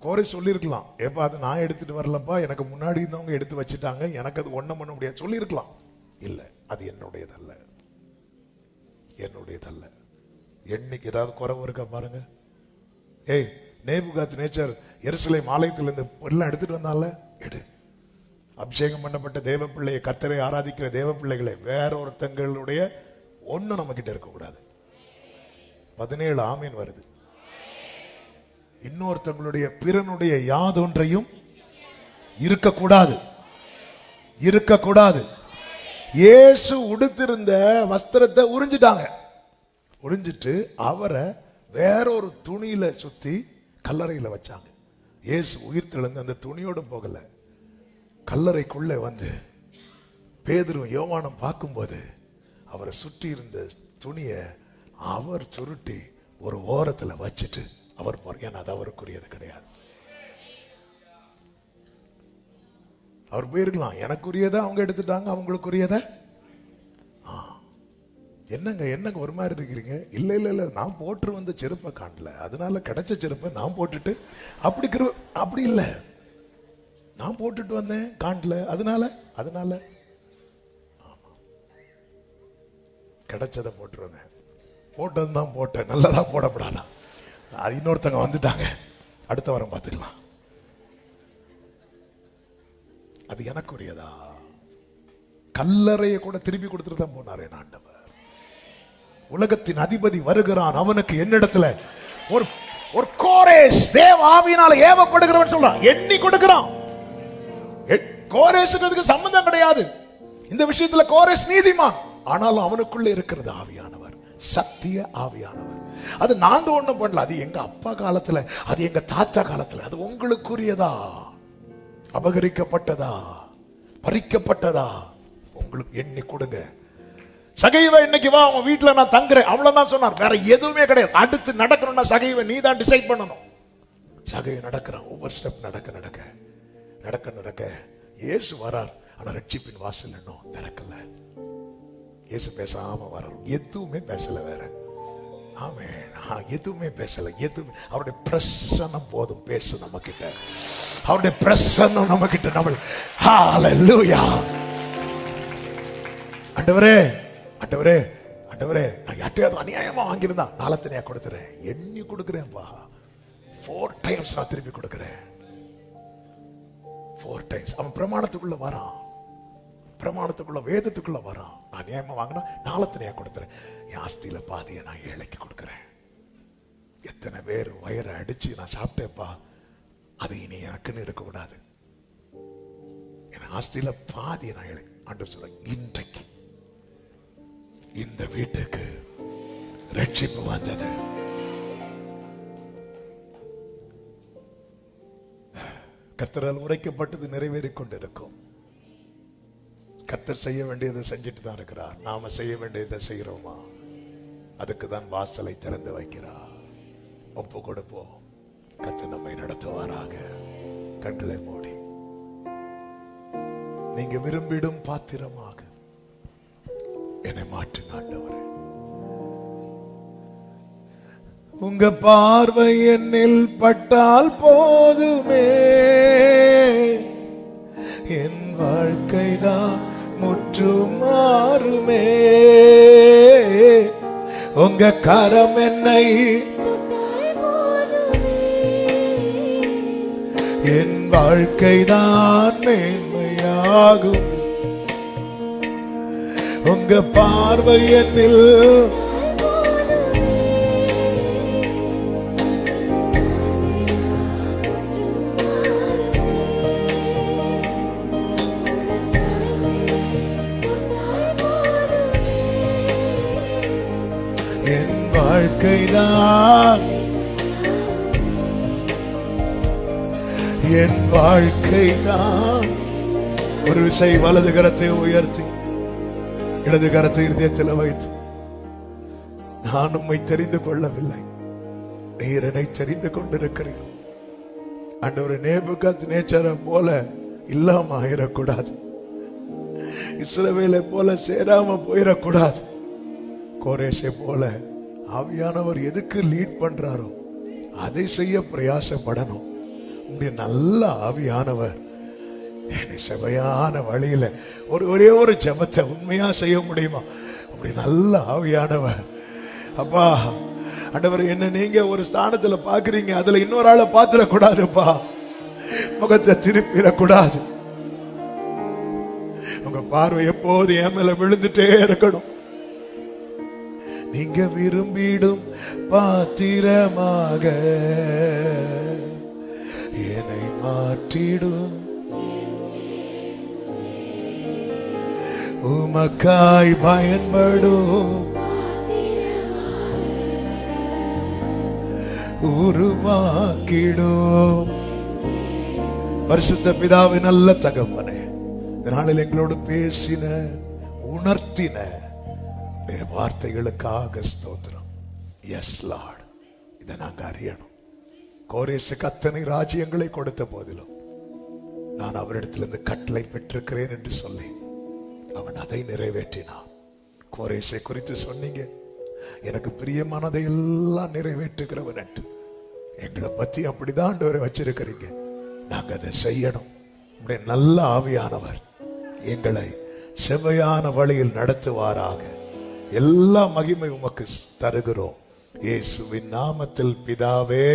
கோரேஸ் சொல்லியிருக்கலாம், ஏப்பா அது நான் எடுத்துட்டு வரலப்பா, எனக்கு முன்னாடி இருந்தவங்க எடுத்து வச்சுட்டாங்க, எனக்கு அது ஒண்ணும் பண்ண முடியாது சொல்லியிருக்கலாம். இல்ல, அது என்னுடையதல்ல, என்னுடையதல்ல. என்னைக்கு ஏதாவது குறைவு இருக்கா பாருங்க. ஏய், நேபுகாத் நேச்சர் எருசலேம் ஆலயத்தில் இருந்து எல்லாம் எடுத்துட்டு வந்தால, எடு. அபிஷேகம் பண்ணப்பட்ட தேவ பிள்ளையை, கர்த்தரை ஆராதிக்கிற தேவ பிள்ளைகளை வேற ஒருத்தங்களுடைய ஒண்ணு நம்ம கிட்ட இருக்கக்கூடாது. 17 ஆமீன் வருது. இன்னொருத்தங்களுடைய பிறனுடைய யாதொன்றையும் இருக்கக்கூடாது, இருக்கக்கூடாது. இயேசு உடுத்திருந்த வஸ்திரத்தை உறிஞ்சிட்டாங்க. உறிஞ்சிட்டு அவரை வேற ஒரு துணியில சுத்தி கல்லறையில வச்சாங்க. இயேசு உயிர்த்தெழுந்து அந்த துணியோட போகல, கல்லறைக்குள்ளே வந்து பேதுரும் யோவானும் பார்க்கும்போது அவரை சுற்றி இருந்த துணியை அவர் சுருட்டி ஒரு ஓரத்துல வச்சுட்டு அவர் போறார். ஏன்னா அது அவருக்குரியது கிடையாது. அவர் போயிருக்கலாம், எனக்குரியதை அவங்க எடுத்துட்டாங்க, அவங்களுக்குரியதை. என்னங்க என்னங்க ஒரு மாதிரி இருக்கிறீங்க? இல்ல இல்ல இல்ல, நான் போட்டு வந்த செருப்பை காணல, அதனால கிடைச்ச செருப்பை நான் போட்டுட்டு அப்படி இல்ல, நான் போட்டுட்டு வந்தேன் காணல, அதனால கிடைச்சதை போட்டு வந்தேன். போட்டதுதான் போட்டேன், நல்லதா போடப்படாதா. அது இன்னொருத்தங்க வந்துட்டாங்க, அடுத்த வாரம் பார்த்துக்கலாம். அது எனக்குரியதா? கல்லறையை கூட திருப்பி கொடுத்துட்டு தான் போனாரே ஆண்டவர். உலகத்தின் அதிபதி வருகிறான், அவனுக்கு என்னிடத்துல ஒரு கோரேஸ் தேவ ஆவியினால ஏவப்படுகிறவன் சொல்றான், எண்ணி கொடுக்கிறான். கோரேசுக்கு சம்பந்தம் கிடையாது இந்த விஷயத்துல. கோரேஸ் நீதிமான், ஆனாலும் அவனுக்குள்ள இருக்கிறது ஆவியானவர், சத்திய ஆவியானவர். அது நாங்க ஒண்ணும் பண்ணல, அது எங்க அப்பா காலத்துல, அது எங்க தாத்தா காலத்துல. அது உங்களுக்குரியதா? அபகரிக்கப்பட்டதா? பறிக்கப்பட்டதா? உங்களுக்கு எண்ணி கொடுங்க. சகைவை இன்னைக்கு வா, உன் வீட்டுல நான் தங்குறேன், அவ்வளவுதான் சொன்னார். வேற எதுவுமே கிடையாது. அடுத்து நடக்கணும்னா சகைவை நீ தான் டிசைட் பண்ணணும். சகைவை நடக்கிறான், ஒவ்வொரு ஸ்டெப் நடக்க நடக்க நடக்க நடக்க இயேசு வரார். ஆனா ரட்சிப்பின் வாசல் இன்னும் திறக்கல. இயேசு பேசாம வரார், எதுவுமே பேசல. வேற ஆமென், எதுவுமே பேசல. எதுவுமே, அவருடைய பிரசன்னம் போதும் பேசு நம்ம கிட்ட. அவருடைய பிரசன்னம் நம்ம கிட்ட. நம்ம ஹalleluya. ஆண்டவரே ஆண்டவரே ஆண்டவரே, நான் யார்ட்டையாவது அநியாயமா வாங்கியிருந்தா நாளத்தனையா கொடுத்துறேன், எண்ணி கொடுக்குறேன்ப்பா. 4 times நான் திருப்பி கொடுக்குறேன். 4 times. அவன் பிரமாணத்துக்குள்ள வரான், பிரமாணத்துக்குள்ள வேதத்துக்குள்ள வரான். நான் அநியாயமா வாங்கினா நாளத்தனையா கொடுத்துறேன். என் ஆஸ்தியில பாதியை நான் ஏழைக்கு கொடுக்குறேன். எத்தனை பேர் வயிறை அடிச்சு நான் சாப்பிட்டேப்பா, அது இனி எனக்குன்னு இருக்கக்கூடாது. என் ஆஸ்தியில பாதியை நான் ஏழை. ஆண்டவர் சொல்றேன், இன்றைக்கு இந்த வீட்டுக்கு ரட்சிப்பு வந்தது. கர்த்தரால் உரைக்கப்பட்டது நிறைவேறிக் கொண்டிருக்கும். கர்த்தர் செய்ய வேண்டியதை செஞ்சுட்டு தான் இருக்கிறார். நாம செய்ய வேண்டியதை செய்யறோமா? அதுக்கு தான் வாசலை திறந்து வைக்கிறார். ஒப்பு கொடுப்போம். கர்த்தர் நம்மை நடத்துவாராக. கண்களை மூடி நீங்க விரும்பிடும் பாத்திரமாக என்னை மாற்றுங்க ஆண்டவரே. உங்க பார்வை என்னில் பட்டால் போதுமே, என் வாழ்க்கைதான் முற்றும் மாறுமே. உங்க கரம் என்னை என் வாழ்க்கைதான் மேன்மையாகும். உங்க பார்வை என்னில் என் வாழ்க்கைதான் என் வாழ்க்கைதான். ஒரு விசை வலது கரத்தை உயர்த்தி இடது கரத்தை இருதயத்தில் வைத்து, நான் உம்மை தெரிந்து கொள்ளவில்லை, நீர் என்னை தெரிந்து கொண்டிருக்கிறீர். ஆண்டவரே, நேபுகாத்நேச்சாரை போல இல்லாம ஆயிடக்கூடாது, இஸ்ரவேலை போல சேராம போயிடக்கூடாது. கோரேஷை போல ஆவியானவர் எதுக்கு லீட் பண்றாரோ அதை செய்ய பிரயாசப்படணும். உங்களுடைய நல்ல ஆவியானவர் என்னை செவையான வழியில ஒரே ஒரு ஜெபத்தை உண்மையா செய்ய முடியுமா? உங்களுடைய நல்ல ஆவியானவர், அப்பா ஆண்டவர், என்ன நீங்க ஒரு ஸ்தானத்துல பாக்குறீங்க, அதுல இன்னொரு ஆளை பாத்துடக்கூடாதுப்பா, முகத்தை திருப்பிடக்கூடாது. உங்க பார்வை எப்போது என் மேல விழுந்துட்டே இருக்கணும். நீங்க விரும்பிடும் பாத்திரமாக என்னை மாற்றிடும். உமக்காய் பயன்படும் உருவாக்கிடும். பரிசுத்த பிதாவின் நல்ல தகப்பனே, இதனால எங்களோடு பேசின உணர்த்தின வார்த்தைகளுக்காக ஸ்தோத்திரம். எஸ் லார்ட், இதை நாங்க அறியணும். கோரேசுக்கு அத்தனை ராஜ்யங்களை கொடுத்த போதிலும் நான் அவரிடத்திலிருந்து கட்டளை பெற்றிருக்கிறேன் என்று சொல்லி அவன் அதை நிறைவேற்றினான். கோரேசை குறித்து சொன்னீங்க, எனக்கு பிரியமானதை எல்லாம் நிறைவேற்றுகிறவன் என்று. எங்களை பத்தி அப்படிதான் ஆண்டவரை வச்சிருக்கிறீங்க. நாங்க அதை செய்யணும். உங்களுடைய நல்ல ஆவியானவர் எங்களை செவ்வையான வழியில் நடத்துவாராக. எல்லா மகிமை உமக்கு தருகிறோம். இயேசுவின் நாமத்தில் பிதாவே.